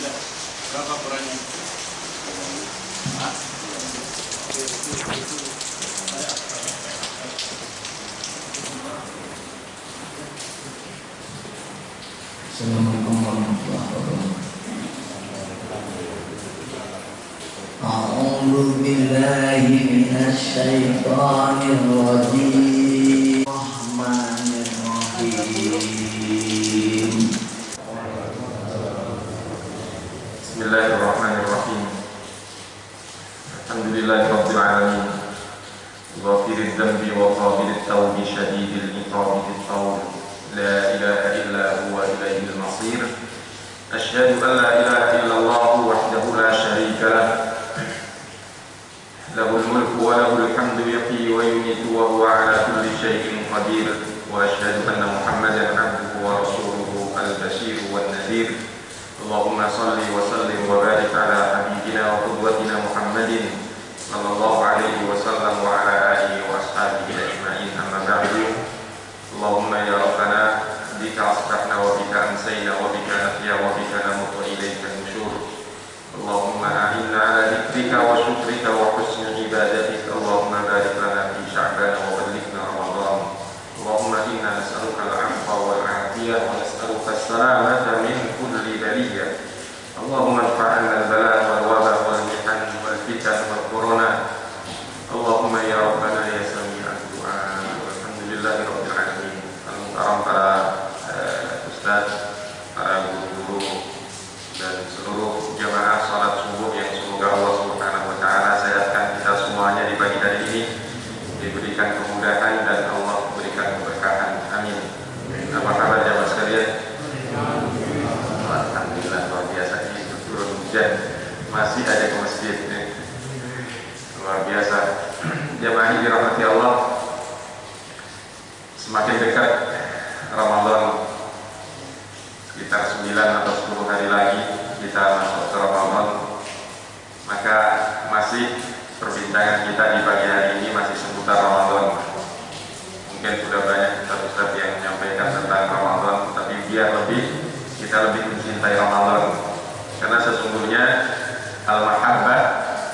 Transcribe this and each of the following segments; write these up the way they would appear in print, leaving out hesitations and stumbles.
Berapa perannya? Assalamualaikum warahmatullahi wabarakatuh. A'udzu billahi minasy syaithanir rajim. Rahmanirrahim. Bismillahirrahmanirrahim. Alhamdulillahirabbil alamin. Ghafiriz dzambi wa qabilit tawbi syadidil iqabi fid tawl. La ilaha illa huwa ilaihil masir. Asyhadu an la ilaha illallah wahdahu la syarika lah. Lahul mulku wa lahul hamdu yuhyi wa yumiitu wa huwa ala kulli syai'in qadir. Wa asyhadu anna Muhammadan abduhu wa rasuluhu al-basyir wan nadhir. Allahumma salli wa sallim wa barik ala habibina wa qudwatina Muhammadin sallallahu alaihi wasallam wa ala alihi wa ashabihi ajma'in. Amma ba'du. Allahumma ya Rabbana bika asbahna wa bika amsayna wa bika nahya wa bika namutu wa ilayka nusyur. Allahumma a'inna ala dzikrika wa syukrika wa husni ibadatika. Allahumma barik lana fi sya'ban wa ballighna Ramadan. Allahumma inna nas'aluka al-'afwa wal 'afiyah wa nas'aluka as-salamata min kulli baliyah. Allahumma adfa'na al-bala' wal waba wal mihan wal fitan wal corona. Allahumma ya Rabbana ya sami'ad du'a. Alhamdulillahi rabbil alamin. Al-mukarram para ustaz, para guru-guru dan seluruh jamaah salat subuh yang semoga Allah Subhanahu wa taala sehatkan kita semuanya di pagi hari ini, diberikan kemudahan dan Allah berikan keberkahan. Amin. Apa kabar jamaah sekalian? Alhamdulillah, luar biasa ini turun hujan masih ada ke masjid nih. Luar biasa. Jamaah yang dirahmati Allah, semakin dekat Ramadan, sekitar 9 atau 10 hari lagi kita masuk ke Ramadan, maka masih perbincangan kita di pagi hari ini masih seputar Ramadan. Mungkin sudah banyak ustaz-ustaz yang menyampaikan tentang Ramadan, tapi biar kita lebih mencintai Ramadan, karena sesungguhnya al-mahabbah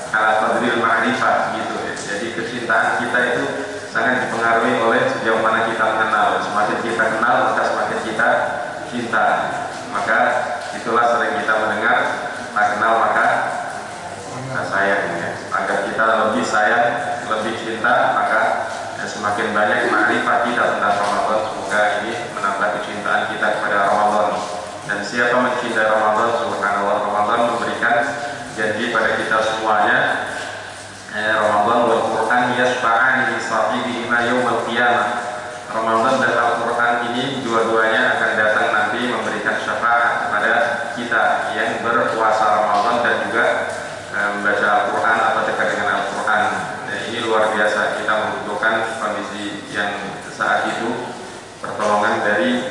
ala qadril ma'rifah gitu ya. Jadi kecintaan kita itu sangat dipengaruhi oleh sejauh mana kita mengenal. Semakin kita kenal, maka semakin kita cinta. Maka itulah sering kita mendengar, tak kenal maka sayang ya. Agar kita lebih sayang, lebih cinta, maka semakin banyak makrifat kita tentang Ramadan. Semoga ini menambah kecintaan kita kepada Ramadan. Dan siapa mencintai Ramadan, subhanallah, Ramadan memberikan janji pada kita semuanya. Ramadan wal Quran yashfa'ani li sahibihima yaumil qiyamah. Ramadan dan Al-Quran ini dua-duanya akan datang nanti memberikan syafaat kepada kita yang berpuasa Ramadan dan juga membaca Al-Quran atau dekat dengan Al-Quran. Ini luar biasa, kita membutuhkan kondisi yang saat itu pertolongan dari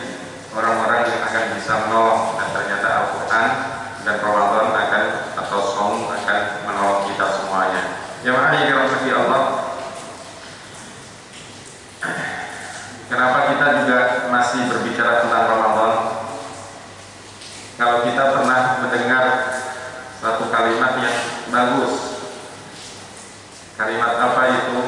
orang-orang yang akan bisa menolong, dan ternyata Al-Quran dan Ramadan akan atau Shaum akan menolong kita semuanya. Jemaah yang dirahmati Allah, kenapa kita juga masih berbicara tentang Ramadan? Kalau kita pernah mendengar satu kalimat yang bagus, kalimat apa itu?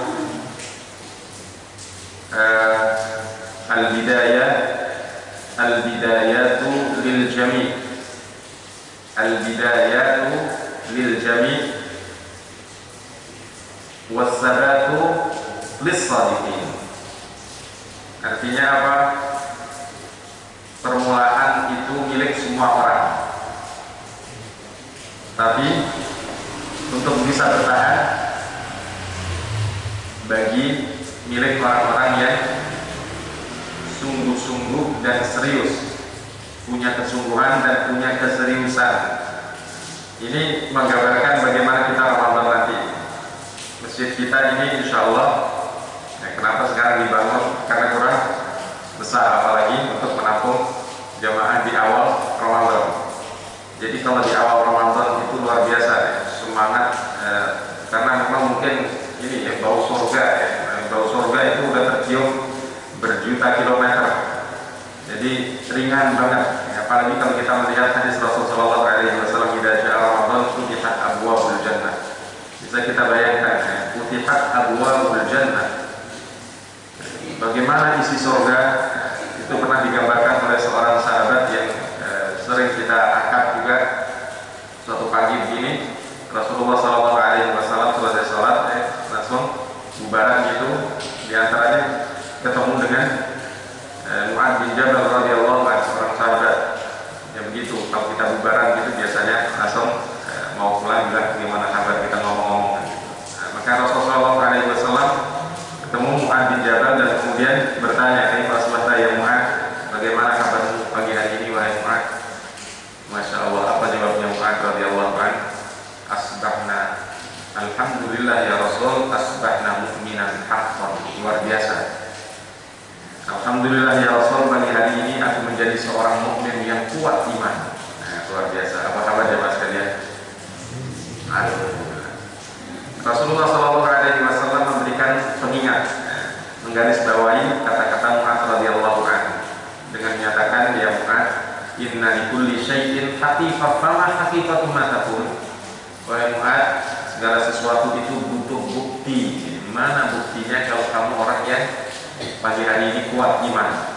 Al-bidayatu lil jami'. Al-bidayatu lil jami' was-sabatu lis-sadiqin. Artinya apa? Permulaan itu milik semua orang, tapi untuk bisa bertahan bagi milik orang-orang yang sungguh-sungguh dan serius, punya kesungguhan dan punya keseriusan. Ini menggambarkan bagaimana kita Ramadan nanti. Masjid kita ini insya Allah, kenapa sekarang dibangun? Karena kurang besar, apalagi untuk menampung jamaah di awal Ramadan. Jadi kalau di awal Ramadan itu luar biasa semangat, karena memang mungkin ini ya, bau surga ya. Bau surga itu udah tercium berjuta kilometer. Jadi ringan banget, apalagi kalau kita melihat hadis Rasulullah SAW kita bayangkan ya, futihat abwaabul jannah. Bagaimana isi surga itu pernah digambarkan oleh seorang sahabat yang sering kita angkat juga. Suatu pagi begini, Rasulullah SAW selesai sholat langsung bubaran gitu, diantaranya ketemu dengan Mu'adz bin Jabal radhiyallahu anhu, seorang sahabat. Ya begitu, kalau kita bubaran gitu biasanya langsung mau pulang bilang gimana kabar, kita ngomong-ngomong. Maka Rasulullah SAW ketemu Mu'adz bin Jabal dan kemudian bertanya, "Kaifa asbahta ya Mu'adz? Bagaimana kabarmu pagi hari ini wahai Mu'adz?" Masya Allah, apa jawabnya Mu'adz radhiyallahu anhu? "Asbahna, alhamdulillah ya Rasul, asbahna mu'minan haqqan." Luar biasa. Alhamdulillah ya Rasul, pagi hari ini aku menjadi seorang mukmin yang kuat iman. Luar biasa. Apa kabar jemaah sekalian? Alhamdulillah. Rasulullah SAW memberikan pengingat, menggarisbawahi kata-kata Mu'adz radhiyallahu anhu dengan menyatakan, "Ya Mu'adz, inna likulli syai'in haqiqatan, fama haqiqatu ma taqul." Wahai Mu'adz, segala sesuatu itu butuh bukti. Mana buktinya kalau kamu orang yang pagi hari ini kuat iman?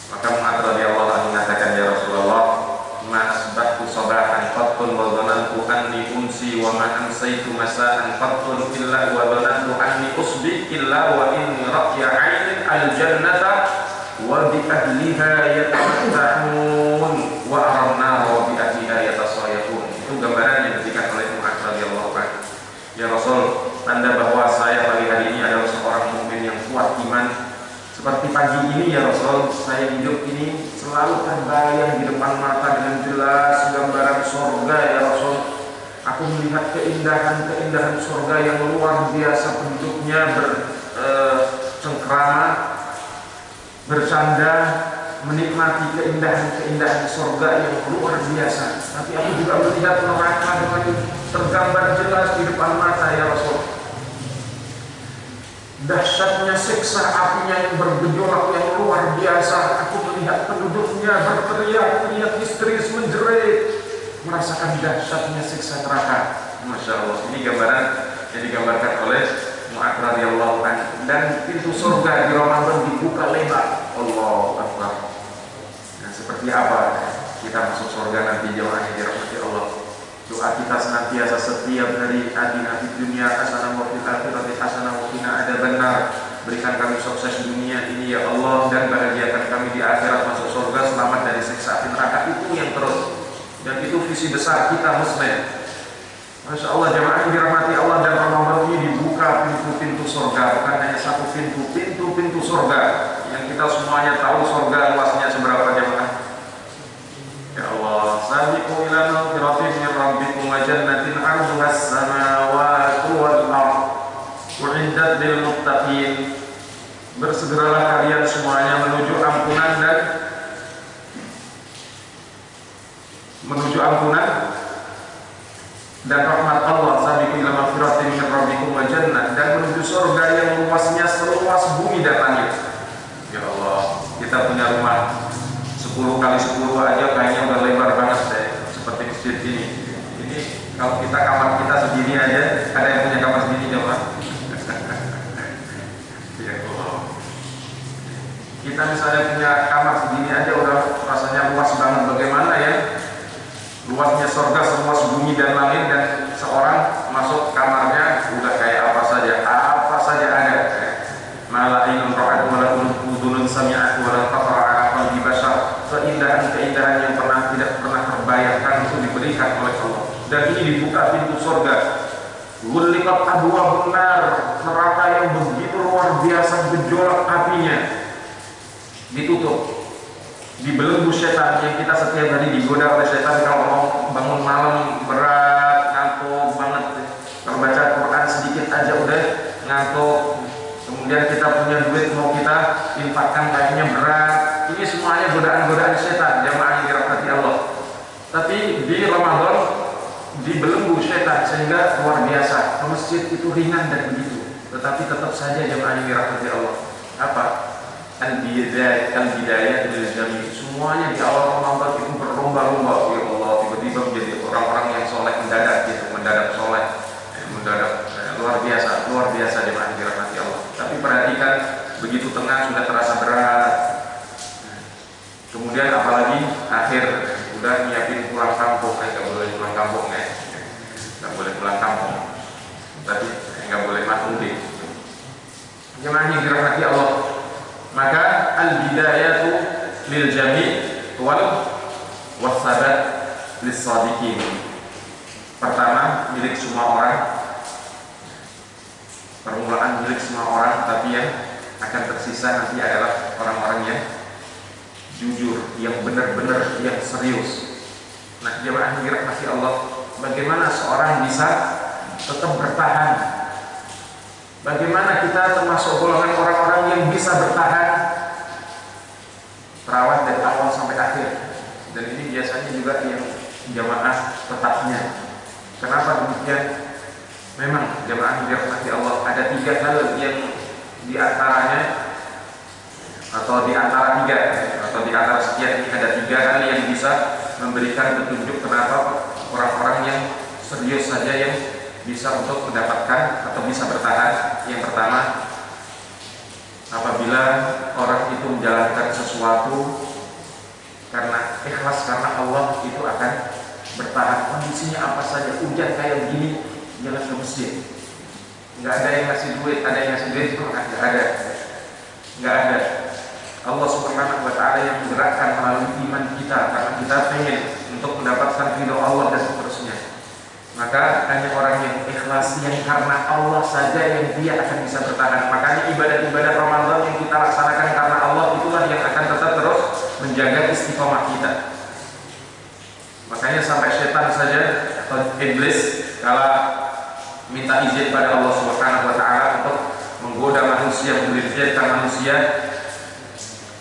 Maka Mu'adz radhiyallahu anhu mengatakan, "Ya Rasulullah, ma asbahtu sabahan qattun wa dhanantu anni umsi wa ma amsaytu masa'an qattun illa wa dhanantu anni usbih illa wa inni ra'ya 'ainin al-jannata wa bi ahliha yatamatta'un wa aranna wa bi ahliha yatasayafun." Itu gambaran yang diberikan oleh Mu'adz radhiyallahu anhu. Ya Rasul, tanda bahwa saya pagi hari ini adalah seorang mukmin yang kuat iman. Seperti pagi ini ya Rasul, saya hidup ini selalu terbayang di depan mata dengan jelas gambaran surga ya Rasul. Aku melihat keindahan-keindahan surga yang luar biasa, penduduknya bercengkrama, bercanda, menikmati keindahan-keindahan surga yang luar biasa. Tapi aku juga melihat neraka dengan tergambar jelas di depan mata ya Rasul. Dahsyatnya siksa apinya yang bergejolak yang luar biasa. Aku melihat penduduknya berteriak-teriak histeris, menjerit, merasakan dahsyatnya siksa neraka. Masya Allah, ini gambaran yang digambarkan oleh Mu'adz radhiyallahu anhu. Dan pintu surga di Ramadan dibuka lebar. Allahu Akbar. Nah, seperti apa kita masuk surga nanti jemaah yang dirahmati Allah? Doa kita senantiasa setiap hari, atina fid dunya hasanah wa fil akhirati hasanah wa qina adzabannar. Berikan kami sukses dunia ini ya Allah, dan bahagiakan kami di akhirat masuk surga selamat dari siksa api neraka. Itu yang terus, dan itu visi besar kita Muslim. Masya Allah jemaah yang dirahmati Allah, dan Ramadan ini dibuka pintu-pintu surga. Bukan hanya satu pintu, pintu-pintu surga yang kita semuanya tahu surga luasnya seberapa jemaah. Ya Allah, sabiqu ila maghfiratin min rabbikum wa jannatin 'arduha as-samawati wal ardh u'iddat lil muttaqin. Bersegeralah kalian semuanya menuju ampunan dan rahmat Allah. Sabiqu ila maghfiratin min rabbikum wa jannah, dan menuju surga yang luasnya seluas bumi dan langit. Ya Allah, kita punya rumah 10 kali 10 aja kayaknya udah lebar banget deh, seperti masjid ini. Ini kalau kita kamar kita sendiri aja, ada yang punya kamar sendiri coba? Ya Allah. Kita misalnya punya kamar sendiri aja udah rasanya luas banget. Bagaimana ya luasnya surga seluas bumi dan langit, dan seorang masuk kamarnya udah kayak apa saja ada. Malaikun ra'at wa la udhunun sami'at wa la khatara 'ala qalbi bashar. Keindahan-keindahan yang tidak pernah terbayangkan itu diberikan oleh Allah. Dan ini dibuka pintu surga. Ghulliqat abwaabun nar, neraka yang begitu luar biasa gejolak apinya ditutup. Dibelenggu setan yang kita setiap hari digoda oleh setan. Kalau mau bangun malam berat, ngantuk banget, terbaca Quran sedikit aja udah ngantuk. Kemudian kita punya duit mau kita infakkan kayaknya berat. Ini semuanya godaan-godaan setan jamaah yang dirahmati Allah. Tapi di Ramadan dibelenggu setan sehingga luar biasa. Ke masjid itu ringan dan begitu. Tetapi tetap saja jamaah yang dirahmati Allah. Apa? Al-bidayah dari jami. Semuanya di awal Ramadan itu berlomba-lomba. Ya Allah, tiba-tiba menjadi orang-orang yang soleh mendadak gitu, mendadak soleh, mendadak begitu tengah sudah terasa berat. Kemudian apalagi akhir udah nyiapin pulang kampung, nggak boleh pulang kampung ya, nggak boleh pulang kampung, tapi nggak boleh mudik. Jemaah yang dirahmati Allah, maka al-bidayatu lil jami' wal wasabat lis sadiqin. Pertama milik semua orang, permulaan milik semua orang, tapi yang akan tersisa nanti adalah orang-orang yang jujur, yang benar-benar, yang serius. Nah, jemaah yang dirahmati Allah, bagaimana seorang bisa tetap bertahan? Bagaimana kita termasuk golongan orang-orang yang bisa bertahan terawat dari awal sampai akhir? Dan ini biasanya juga yang jemaah tetapnya. Kenapa demikian? Memang jemaah yang dirahmati Allah, ada 3 hal yang diantaranya atau di antara sekian ini ada 3 hal yang bisa memberikan petunjuk kenapa orang-orang yang serius saja yang bisa untuk mendapatkan atau bisa bertahan. Yang pertama, apabila orang itu menjalankan sesuatu karena ikhlas karena Allah, itu akan bertahan. Kondisinya apa saja, hujan kayak begini jalan ke masjid, nggak ada yang ngasih duit, ada yang ngasih duit, nggak ada. Allah Subhanahu wa Ta'ala yang menggerakkan melalui iman kita, karena kita pengen untuk mendapatkan ridho Allah dan seterusnya. Maka hanya orang yang ikhlas, yang karena Allah saja yang dia akan bisa bertahan. Makanya ibadah-ibadah Ramadan yang kita laksanakan karena Allah, itulah yang akan tetap terus menjaga istiqomah kita. Makanya sampai setan saja atau iblis kalau minta izin pada Allah Subhanahu wa Ta'ala untuk menggoda manusia, menggelincirkan manusia,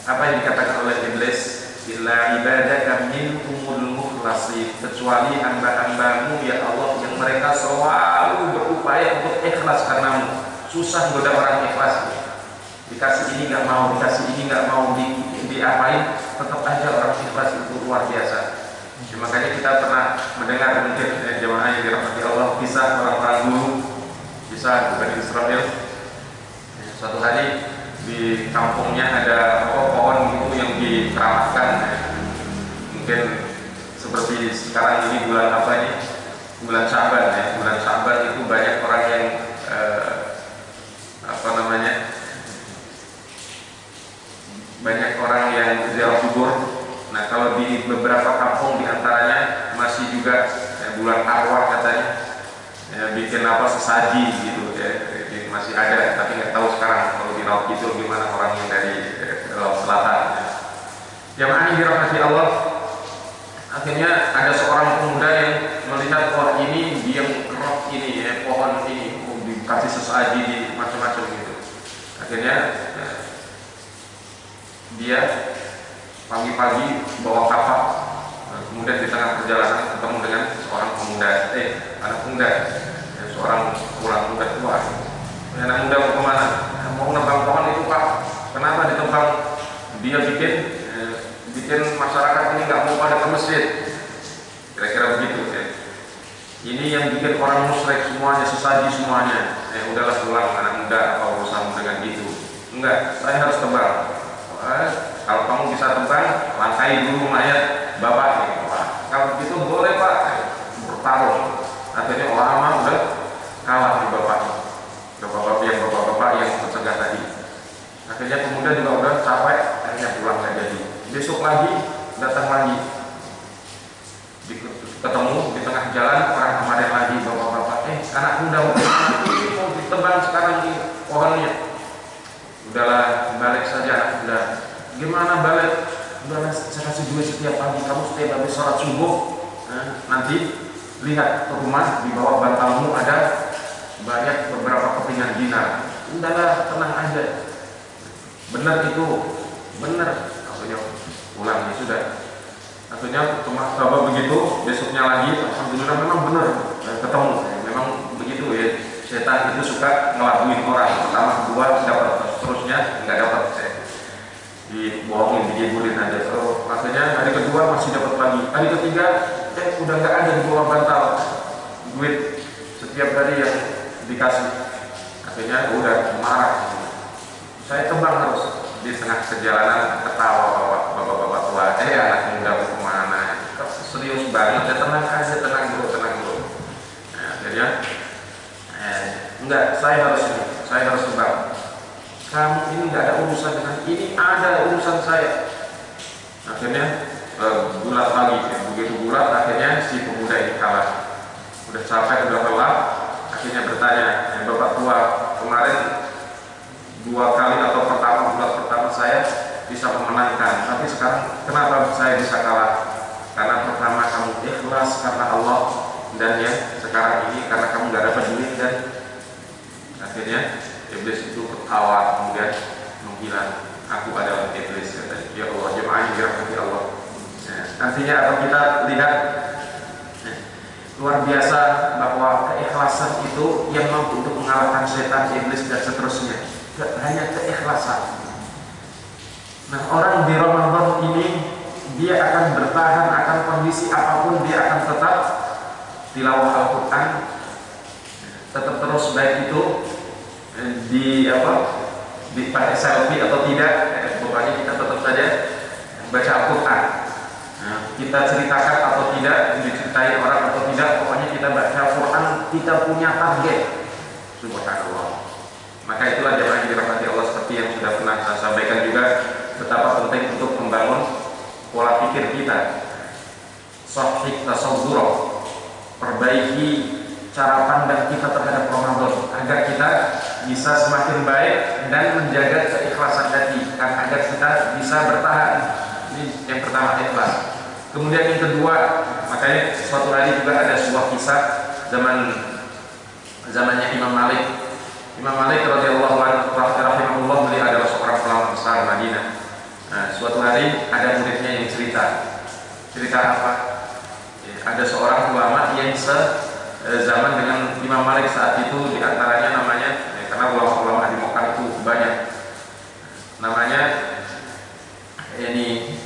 apa yang dikatakan oleh iblis? Illa ibadaka minkumul mukhlasin, kecuali hamba-hambamu ya Allah yang mereka selalu berupaya untuk ikhlas karenamu. Susah goda orang ikhlas, dikasih ini nggak mau, dikasih ini nggak mau, diapain tetap aja orang ikhlas itu luar biasa. Ya, makanya kita pernah mendengar mungkin jemaah yang dirahmati Allah, kisah orang-orang dulu, kisah Bani Israel. Suatu hari di kampungnya ada pohon gitu yang dikeramatkan. Mungkin seperti sekarang ini bulan apa ini? Bulan Syaban ya. Bulan Syaban itu banyak orang yang banyak orang yang ziarah kubur. Nah, kalau di beberapa kampung diantaranya masih juga bulan arwah katanya bikin apa sesaji gitu ya, masih ada, tapi nggak tahu sekarang kalau di laut itu gimana orang yang dari laut selatan. Jamaah yang dirahmati Allah, akhirnya ada seorang pemuda yang melihat pohon ini, dia kerok ini ya, pohon ini dikasih sesaji di macam-macam gitu. Akhirnya dia pagi-pagi bawa kapak. Nah, kemudian di tengah perjalanan ketemu dengan seorang pemuda, anak muda, seorang pulang muda tua. Anak muda mau kemana? Mau nebang pohon itu Pak. Kenapa ditebang? Dia bikin masyarakat ini nggak mau pada ke masjid. Kira-kira begitu ya. Ini yang bikin orang musyrik semuanya, sesaji semuanya. Udahlah pulang anak muda, apa urusan dengan gitu? Enggak, saya harus tebang. Kalau kamu bisa tebang, langkai dulu mayat bapak. Kalau begitu boleh Pak, bertarung. Akhirnya lama udah kalah di bapak-bapak yang mencegah tadi. Akhirnya pemuda juga udah capek, akhirnya pulang nggak jadi. Besok lagi datang lagi, ketemu di tengah jalan orang kemarin lagi bapak-bapak, anak muda mau ditebang sekarang di pohonnya. Udahlah balik saja anak muda. Gimana balik? Udahlah saya kasih duit setiap pagi, kamu setiap habis sholat subuh nanti lihat ke rumah di bawah bantalmu ada banyak beberapa kepingan dinar. Udahlah tenang aja. Benar itu, benar. Akhirnya pulang ya sudah. Akhirnya cuma coba begitu, besoknya lagi, alhamdulillah memang benar ketemu. Memang begitu ya. Setan itu suka ngelabuin orang. Pertama, kedua dapat, terusnya nggak dapat. Dibohongin, dijeburin aja. So, akhirnya hari kedua masih dapat lagi. Hari ketiga, udah nggak ada di bawah bantal duit setiap hari yang dikasih. Akhirnya udah marah. Saya tebang terus di tengah perjalanan, ketawa bapak-bapak tua, anak muda mau kemana? Serius banget, ya tenang aja, tenang dulu. Nah, akhirnya enggak, saya harus tebang. Kamu ini nggak ada urusan dengan ini, ada urusan saya. Akhirnya bulat lagi, begitu bulat akhirnya si pemuda ini kalah. Udah capek, udah lelah, akhirnya bertanya, bapak tua, kemarin 2 kali atau bulat pertama saya bisa memenangkan, tapi sekarang kenapa saya bisa kalah? Karena pertama kamu ikhlas karena Allah, dan yang sekarang ini karena kamu gak dapat duit. Dan akhirnya iblis itu ketawa kemudian menghilang. Aku adalah iblis, katanya. Ya Allah, jemaah yang dirahmati Allah. Artinya apa, kita lihat luar biasa bahwa keikhlasan itu yang mampu untuk mengalahkan setan, iblis dan seterusnya. Hanya keikhlasan. Nah, orang di Ramadan ini dia akan bertahan akan kondisi apapun, dia akan tetap tilawah Al-Quran, tetap terus, baik itu pakai selfie atau tidak, pokoknya kita tetap saja baca Al-Quran. Nah, kita ceritakan atau tidak, diceritai orang atau tidak, pokoknya kita baca Al-Quran, kita punya target. Subhanallah. Maka itulah jemaah yang dirahmati Allah, seperti yang sudah pernah saya sampaikan juga, betapa penting untuk membangun pola pikir kita. Sahih tasawwur, perbaiki cara pandang kita terhadap Ramadan agar kita bisa semakin baik dan menjaga keikhlasan hati, agar kita bisa bertahan. Ini yang pertama, ikhlas. Kemudian yang kedua, makanya suatu hari juga ada sebuah kisah zamannya Imam Malik. Imam Malik radhiyallahu anhu rahimahullah, beliau adalah seorang ulama besar Madinah. Nah, suatu hari ada muridnya yang cerita apa? Ada seorang ulama yang zaman dengan Imam Malik saat itu, diantaranya namanya, karena ulama-ulama di Mekah itu banyak, namanya ini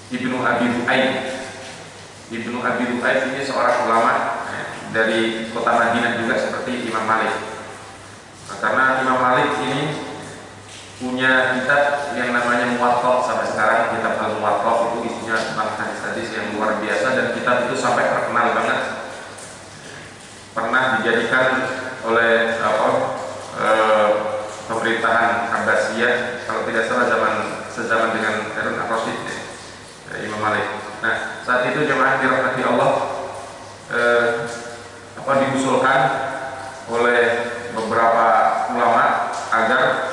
Ibnu Abi Du'aib. Ibnu Abi Du'aib ini seorang ulama dari kota Madinah juga seperti Imam Malik. Nah, karena Imam Malik ini punya kitab yang namanya Muwatta, sampai sekarang kitab Al-Muwatta itu isinya tentang hadis-hadis yang luar biasa, dan kitab itu sampai terkenal banget. Pernah dijadikan oleh pemerintahan Abbasiyah, kalau tidak salah sezaman dengan Harun ar-Rasyid, Imam Malik. Nah, saat itu jemaah dirahmati Allah, diusulkan oleh beberapa ulama agar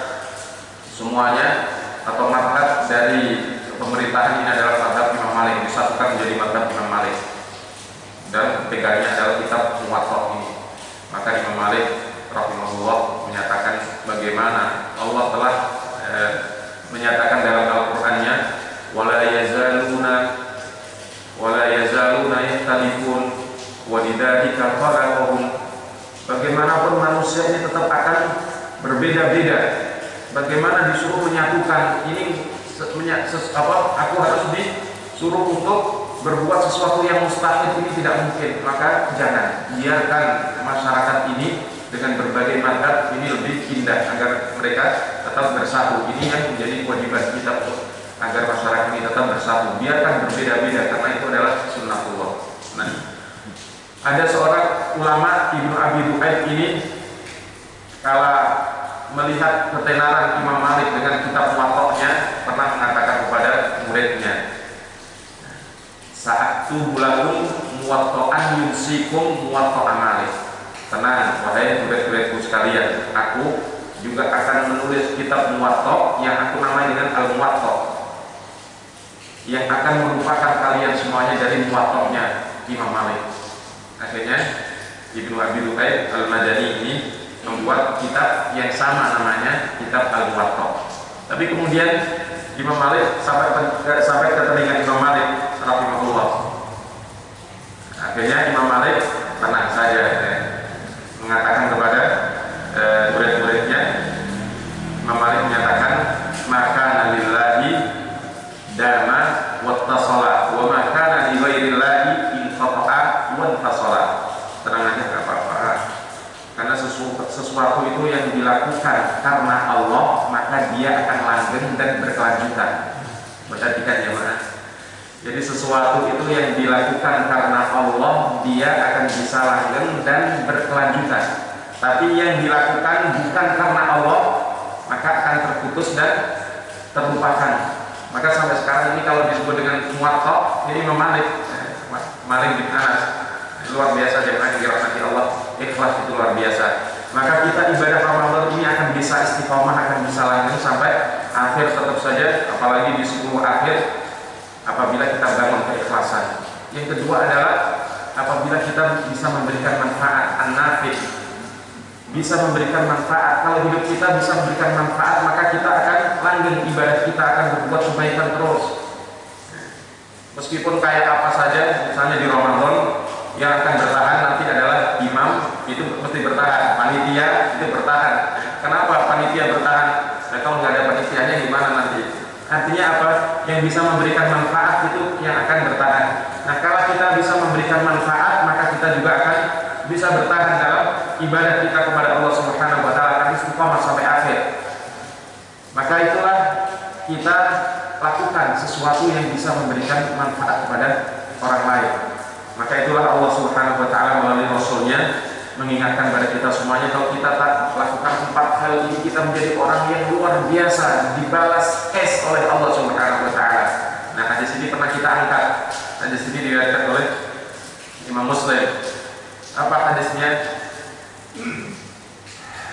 semuanya atau mazhab dari pemerintahan ini adalah mazhab Imam Malik, disatukan menjadi mazhab Imam Malik, dan pegangnya adalah kitab Muwatta ini. Maka Imam Malik rahimahullah menyatakan bagaimana Allah telah menyatakan dalam Al-Qur'annya, wala yazaluna yakhtalifun wa lidzalika khalaqahum. Bagaimanapun manusia ini tetap akan berbeda-beda. Bagaimana disuruh menyatukan ini, aku harus disuruh untuk berbuat sesuatu yang mustahil, ini tidak mungkin. Maka jangan biarkan masyarakat ini dengan berbagai mazhab ini lebih indah, agar mereka tetap bersatu. Ini yang menjadi kewajiban kita untuk agar masyarakat ini tetap bersatu. Biarkan berbeda-beda, karena itu adalah sunnatullah. Nah, ada seorang ulama Ibnu Abi Du'aib ini, kala melihat ketenaran Imam Malik dengan kitab Muwatta'nya, pernah mengatakan kepada muridnya, saat tubulakum muwatta'an yunsikum muwatta'a Malik. Tenang, wahai murid-muridku sekalian, aku juga akan menulis kitab Muwatta' yang aku namai dengan Al-Muwatta', yang akan merupakan kalian semuanya dari Muwatta'nya Imam Malik. Akhirnya Ibnu Abi Du'aib Al-Madani ini membuat kitab yang sama, namanya kitab Al-Muwatta'. Tapi kemudian Imam Malik sampai ke telinga Imam Malik rahimahullah. Akhirnya Imam Malik tenang saja, mengatakan kepada murid-muridnya. Imam Malik menyatakan, maka lillahi dama wattasala wa maka li ghairillahi inqata'a wattasala. Tenang aja, enggak apa-apa. Karena sesuatu itu yang dilakukan karena Allah, maka dia akan langgeng dan berkelanjutan. Perhatikan jemaah. Jadi sesuatu itu yang dilakukan karena Allah, dia akan bisa langgeng dan berkelanjutan. Tapi yang dilakukan bukan karena Allah, maka akan terputus dan terlupakan. Maka sampai sekarang ini kalau disebut dengan muwatta, ini Imam Malik bin Anas, luar biasa jemaah yang dirahmati Allah, ikhlas itu luar biasa. Maka kita ibadah Ramadan ini akan bisa istiqomah, akan bisa langgeng sampai akhir tetap saja, apalagi di 10 akhir apabila kita bangun keikhlasan. Yang kedua adalah apabila kita bisa memberikan manfaat an-nafi', bisa memberikan manfaat. Kalau hidup kita bisa memberikan manfaat, maka kita akan langgeng, ibadah kita akan berbuat kebaikan terus. Meskipun kayak apa saja, misalnya di Ramadan yang akan bertahan nanti adalah imam, itu mesti bertahan, panitia itu bertahan. Kenapa panitia bertahan? Nah, kalau nggak ada panitianya gimana nanti? Artinya apa? Yang bisa memberikan manfaat itu yang akan bertahan. Nah, kalau kita bisa memberikan manfaat, maka kita juga akan bisa bertahan dalam ibadah kita kepada Allah Subhanahu wa taala, akan istiqomah sampai akhir. Maka itulah kita lakukan sesuatu yang bisa memberikan manfaat kepada orang lain. Maka itulah Allah Subhanahu wa taala melalui Rasulnya mengingatkan pada kita semuanya, kalau kita tak lakukan 4 hal ini, kita menjadi orang yang luar biasa, dibalas es oleh Allah Subhanahu wa taala. Nah, hadis ini pernah kita angkat. Hadis ini diriwayatkan oleh Imam Muslim. Apa hadisnya?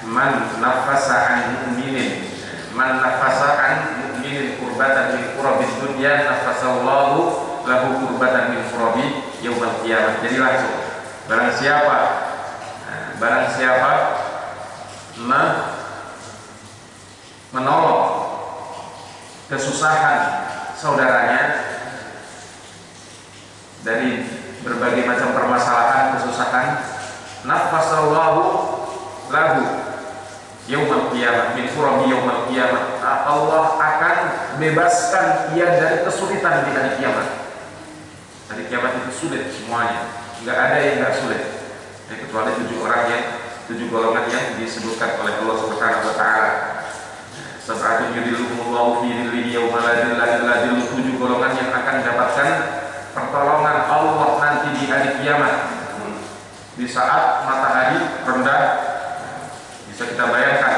Man nafasa an mu'minin, man nafasa an mu'minin kurbatan min kurabi dunya, nafasallahu lahu kurbatan min kurabi yaumil qiyamah. Jadi langsung, barang siapa menolong kesusahan saudaranya dari berbagai macam permasalahan, kesusahan, nafasallahu lahu yaumil qiyamah min kurabi yaumil qiyamah, Allah akan bebaskan ia dari kesulitan di hari kiamat. Hari kiamat itu sulit semuanya, nggak ada yang nggak sulit, kecuali 7 golongan yang disebutkan oleh Allah Subhanahu wa taala. Sab'atun yudhilluhumullahu fi dhillihi yauma la dhilla illa dhilluh, 7 golongan yang akan mendapatkan pertolongan Allah nanti di hari kiamat. Di saat matahari rendah, bisa kita bayangkan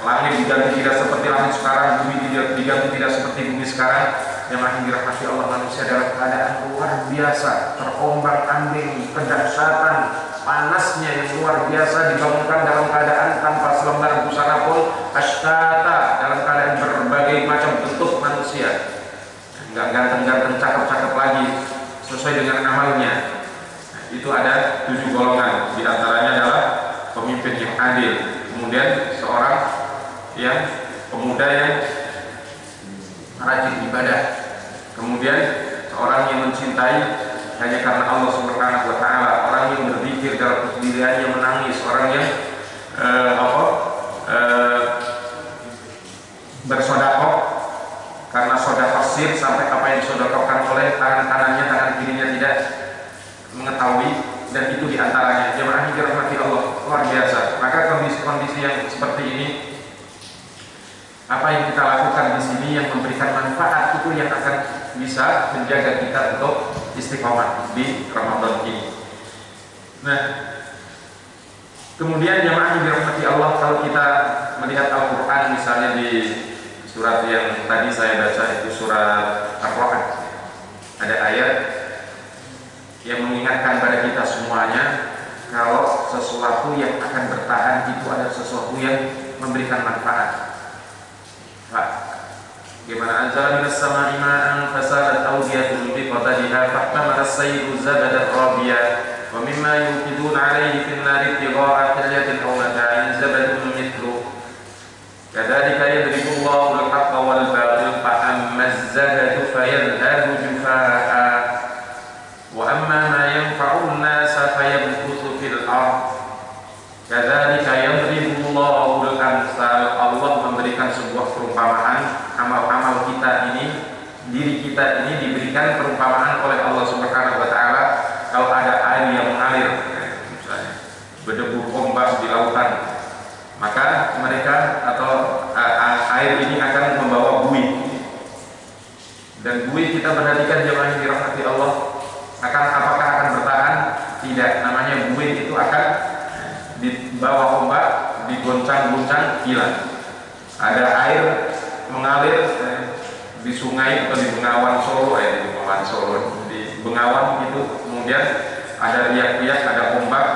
langit diganti tidak seperti langit sekarang, bumi diganti tidak seperti bumi sekarang. Yang makin dirahmati Allah, manusia dalam keadaan luar biasa, terombang-ambing, kedahsyatan, panasnya yang luar biasa, dibangunkan dalam keadaan tanpa selembar busana pun, ashtata, dalam keadaan berbagai macam bentuk manusia, nggak ganteng-ganteng, cakep-cakep lagi, sesuai dengan amalnya. Nah, itu ada 7 golongan, di antaranya adalah pemimpin yang adil, kemudian seorang yang pemuda yang rajin ibadah, kemudian seorang yang mencintai hanya karena Allah Subhanahu wa taala, orang yang berzikir dalam kesendiriannya, menangis, orang yang bersedekah karena sedekah sir, sampai apa yang disedekahkan oleh tangan kanannya, tangan kirinya tidak mengetahui, dan itu diantaranya. Jemaah yang dirahmati Allah, luar biasa. Maka kondisi-kondisi yang seperti ini, apa yang kita lakukan di sini yang memberikan manfaat, itu yang akan bisa menjaga kita untuk istiqomah di Ramadan ini. Nah, kemudian jemaah yang dirahmati Allah, kalau kita melihat Al-Quran misalnya di surat yang tadi saya baca, itu surat Ar-Ra'd, ada ayat yang mengingatkan pada kita semuanya kalau sesuatu yang akan bertahan itu adalah sesuatu yang memberikan manfaat. Gimana anzala minas sama'i ma'an fasadat awdiyatun biqadariha fahtamala as-sayru zabadan rabiya wa mimma yuqiduna 'alayhi fin nari ibtigha'a hilyatin aw mata'in zabadun mithlu kadzalika yadribu Allahu al-haqqa wal batil fa amma az-zabadu fayadhhabu jufaa'a wa amma ma yanfa'u an-nasa fayamkuthu fil ardh kadzalika yadribu Allahu al-amsal. Allah memberikan sebuah perumpamaan, amal-amal kita ini, diri kita ini diberikan perumpamaan oleh Allah Subhanahu wa taala. Kalau ada air yang mengalir, misalnya berdebur ombak di lautan, maka mereka atau air tidak. Namanya buih itu akan di bawah ombak, digoncang-goncang, hilang. Ada air mengalir di sungai atau di Bengawan Solo, di Bengawan itu, kemudian ada riak-riak, ada ombak,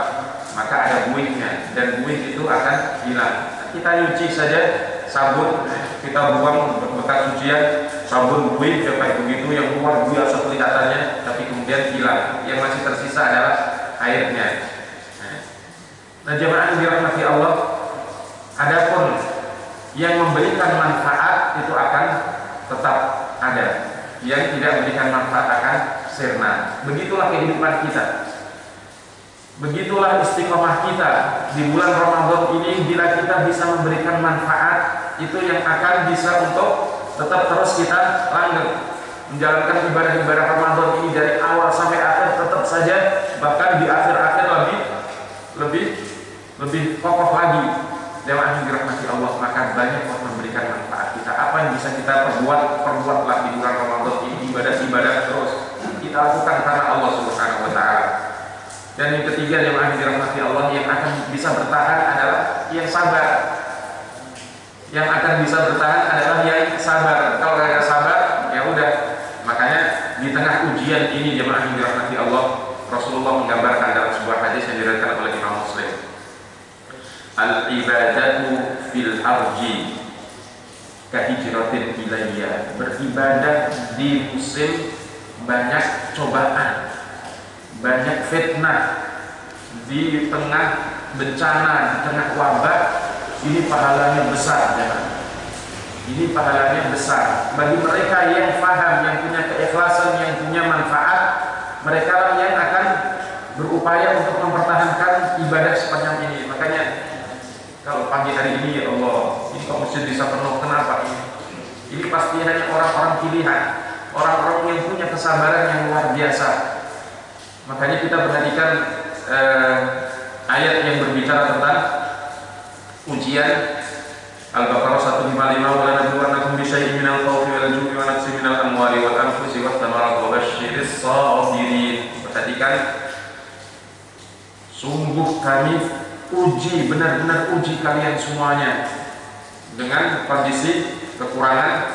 maka ada buihnya, dan buih itu akan hilang. Kita nyuci saja sabun, kita buang bekas cucian, sabun buih kayak begitu yang luar biasa kelihatannya, tapi kemudian hilang. Yang masih tersisa adalah airnya. Nah, jemaah yang dirahmati Allah, adapun yang memberikan manfaat itu akan tetap ada, yang tidak memberikan manfaat akan sirna. Begitulah kehidupan kita, begitulah istiqomah kita di bulan Ramadan ini. Bila kita bisa memberikan manfaat, itu yang akan bisa untuk tetap terus kita langgeng menjalankan ibadah-ibadah Ramadan ini dari awal sampai akhir, tetap saja, bahkan di akhir-akhir lebih kokoh lagi. Jemaah yang dirahmati Allah, maka banyak Allah memberikan manfaat kita. Apa yang bisa kita perbuatlah di bulan Ramadan ini, ibadah-ibadah terus kita lakukan karena Allah Subhanahu wa taala. Dan yang ketiga, jemaah yang dirahmati Allah, yang akan bisa bertahan adalah yang sabar. Yang akan bisa bertahan adalah yang sabar. Kalau nggak ada sabar, ya udah. Makanya di tengah ujian ini, jemaah yang dirahmati Allah, Rasulullah menggambarkan dalam sebuah hadis yang diriwayatkan oleh Imam Muslim, al-ibadatu fil arji kahijratin ilayya. Beribadah di musim banyak cobaan, banyak fitnah, di tengah bencana, di tengah wabah, ini pahalanya besar, ya. Ini pahalanya besar bagi mereka yang paham, yang punya keikhlasan, yang punya manfaat. Mereka lah yang akan berupaya untuk mempertahankan ibadah sepanjang ini. Makanya kalau pagi hari ini, ya Allah, ini kok masjid bisa penuh, kenapa ini? Ini pasti hanya orang-orang pilihan, orang-orang yang punya kesabaran yang luar biasa. Makanya kita perhatikan ayat yang berbicara tentang ujian. Al-Baqarah 155, wa lanabluwannakum bisyai'in minal khawfi wal ju'i wa naqsin minal amwali wal anfusi wath thamarati wa basyyiris sabirin. Perhatikan, sungguh kami uji, benar-benar uji kalian semuanya dengan kondisi kekurangan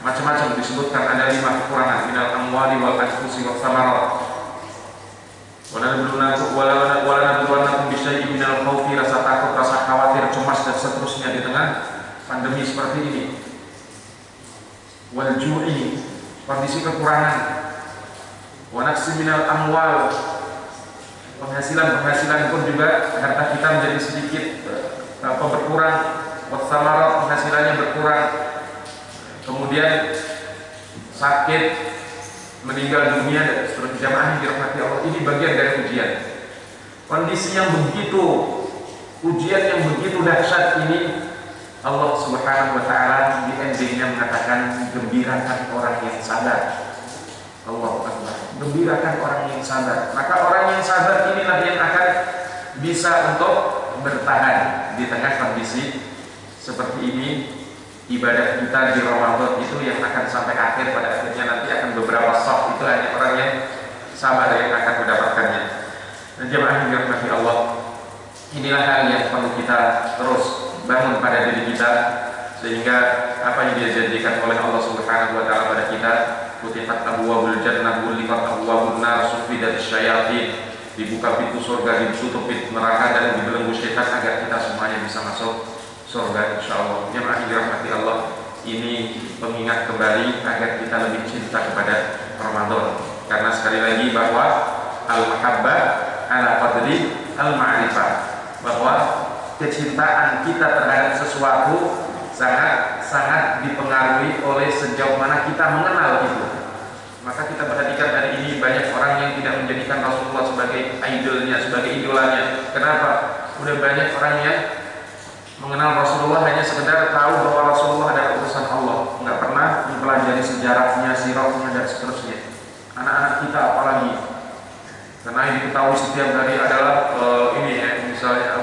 macam-macam. Disebutkan ada 5 kekurangan, minal amwali wal anfusi wath thamarati. Walanabluwannakum bisyai'in minal khawfi, rasa takut, rasa khawatir, cemas dan seterusnya di tengah pandemi seperti ini. Wal ju'i, kondisi kekurangan. Wa naqsin minal amwal, penghasilan pun juga harta kita menjadi sedikit berkurang. Wa thamarat, penghasilannya berkurang. Kemudian sakit, meninggal dunia, dan seterusnya. Jamaah yang dirahmati Allah, ini bagian dari ujian. Kondisi yang begitu, ujian yang begitu dahsyat ini, Allah Subhanahu wa taala di endingnya mengatakan, gembirakan orang yang sabar. Allahu Akbar, gembirakan orang yang sabar. Maka orang yang sabar inilah yang akan bisa untuk bertahan di tengah kondisi seperti ini. Ibadah kita di Ramadan itu yang akan sampai akhir, pada akhirnya nanti akan beberapa saf, itu hanya orang yang sabar yang akan mendapatkannya. Dan jemaah yang dirahmati Allah, inilah hal yang perlu kita terus bangun pada diri kita, sehingga apa yang dijanjikan oleh Allah Subhanahu wa taala pada kita, futihat abwaabul jannah, ghulqat abwaabun nar, suffidat syayatin, dibuka pintu surga, ditutup pintu neraka, dan dibelenggu syaitan agar kita semuanya bisa masuk surga insyaallah. Jemaah yang dirahmati Allah, ini pengingat kembali agar kita lebih cinta kepada Ramadan, karena sekali lagi bahwa al-mahabbah ala qadri al-ma'rifah, bahwa kecintaan kita terhadap sesuatu sangat dipengaruhi oleh sejauh mana kita mengenal itu. Maka kita perhatikan hari ini banyak orang yang tidak menjadikan Rasulullah sebagai idolnya, sebagai idolanya. Kenapa? Udah banyak orang yang mengenal Rasulullah hanya sekedar tahu bahwa Rasulullah adalah utusan Allah, nggak pernah mempelajari sejarahnya, sirahnya, dan seterusnya. Anak-anak kita apalagi, karena yang diketahui setiap hari adalah ini ya, misalnya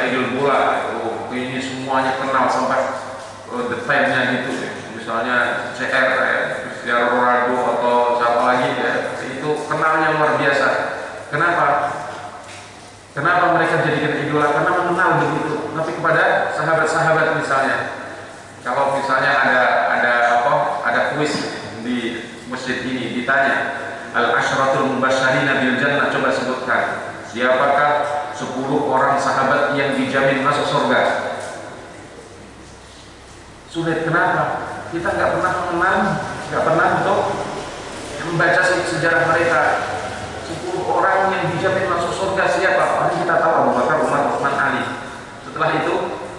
idol bola, ini semuanya kenal sampai detailnya gitu ya. Misalnya CR ya, Cristiano Ronaldo atau siapa lagi ya, itu kenalnya luar biasa. Kenapa? Kenapa mereka jadikan idola? Karena mengenal begitu. Tapi kepada sahabat-sahabat misalnya, kalau misalnya ada kuis di masjid ini ditanya al-asyratul mubasysyirina bil jannah, coba sebutkan siapakah 10 orang sahabat yang dijamin masuk surga. Sulit. Kenapa? Kita nggak pernah mengenal, nggak pernah untuk membaca sejarah mereka. 10 orang yang dijamin masuk surga siapa? Paling kita tahu Abu Bakar, Umar, Utsman, Ali. Setelah itu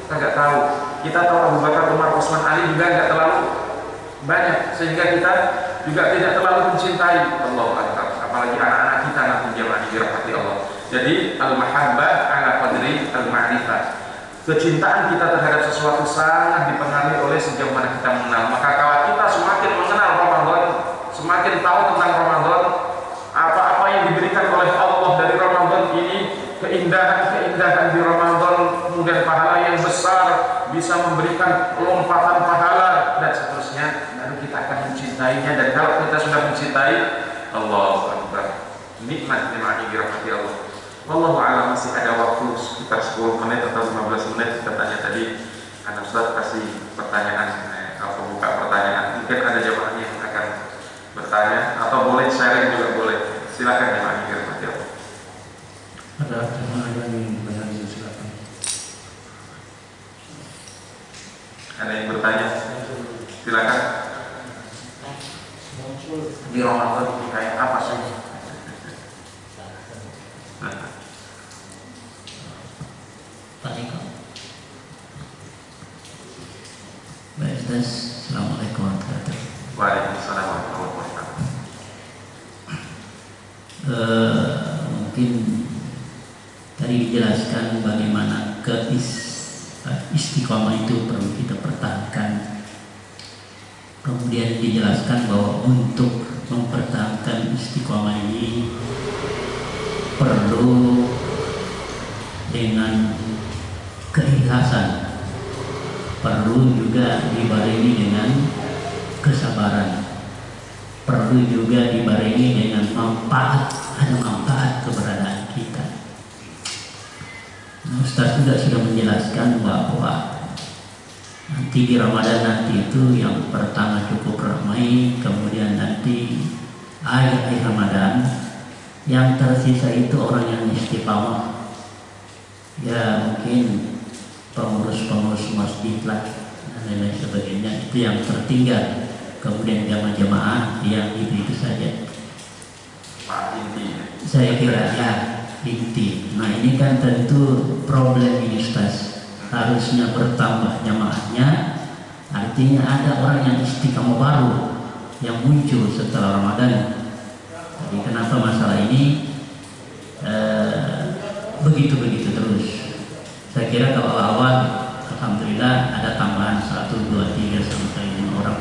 kita nggak tahu. Kita tahu Abu Bakar, Umar, Utsman, Ali juga nggak terlalu banyak, sehingga kita juga tidak terlalu mencintai Allah Akbar. Apalagi anak-anak kita nanti jamaah dirahmati Allah. Jadi al-mahabbah ala qadri al-ma'rifah. Kecintaan kita terhadap sesuatu sangat dipengaruhi oleh sejauh mana kita mengenal. Maka kalau kita semakin mengenal Ramadan, semakin tahu tentang Ramadan, apa-apa yang diberikan oleh Allah dari Ramadan ini, keindahan-keindahan di Ramadan, kemudian pahala yang besar, bisa memberikan lompatan pahala dan seterusnya, baru kita akan mencintainya. Dan kalau kita sudah mencintai, Allahu Akbar, nikmat jemaah dirahmati Allah. Wallahu a'lam. Masih ada waktu sekitar 10 menit atau 15 menit. Kita tanya tadi, Anda Ustaz kasih pertanyaan atau buka pertanyaan. Mungkin ada jemaahnya yang akan bertanya atau boleh sharing juga boleh. Silakan jemaah dirahmati Allah. Ada jemaah yang bertanya, silakan. Ada yang bertanya? Silakan. Di Ramadan kayak apa sih? Baik, Ustaz. Assalamualaikum warahmatullahi wabarakatuh. Waalaikumsalam warahmatullahi wabarakatuh. Mungkin tadi dijelaskan bagaimana istiqomah itu perlu kita pertahankan. Kemudian dijelaskan bahwa untuk mempertahankan istiqomah ini perlu dengan keikhlasan, perlu juga dibarengi dengan kesabaran, perlu juga dibarengi dengan ada manfaat keberadaan kita. Ustaz juga sudah menjelaskan bahwa nanti di Ramadan nanti itu yang pertama cukup ramai, kemudian nanti akhir Ramadan yang tersisa itu orang yang istiqamah. Ya mungkin pengurus-pengurus masjid lah dan lain-lain sebagainya, itu yang tertinggal. Kemudian jamaah-jamaah yang itu saja. Pak inti. Saya kira ya inti. Nah ini kan tentu problem ini Ustaz. Harusnya bertambah jamaahnya. Artinya ada orang yang istiqamah baru yang muncul setelah Ramadan. Jadi kenapa masalah ini begitu-begitu terus. Saya kira kalau awal alhamdulillah ada tambahan 1, 2, 3 sampai 5 orang.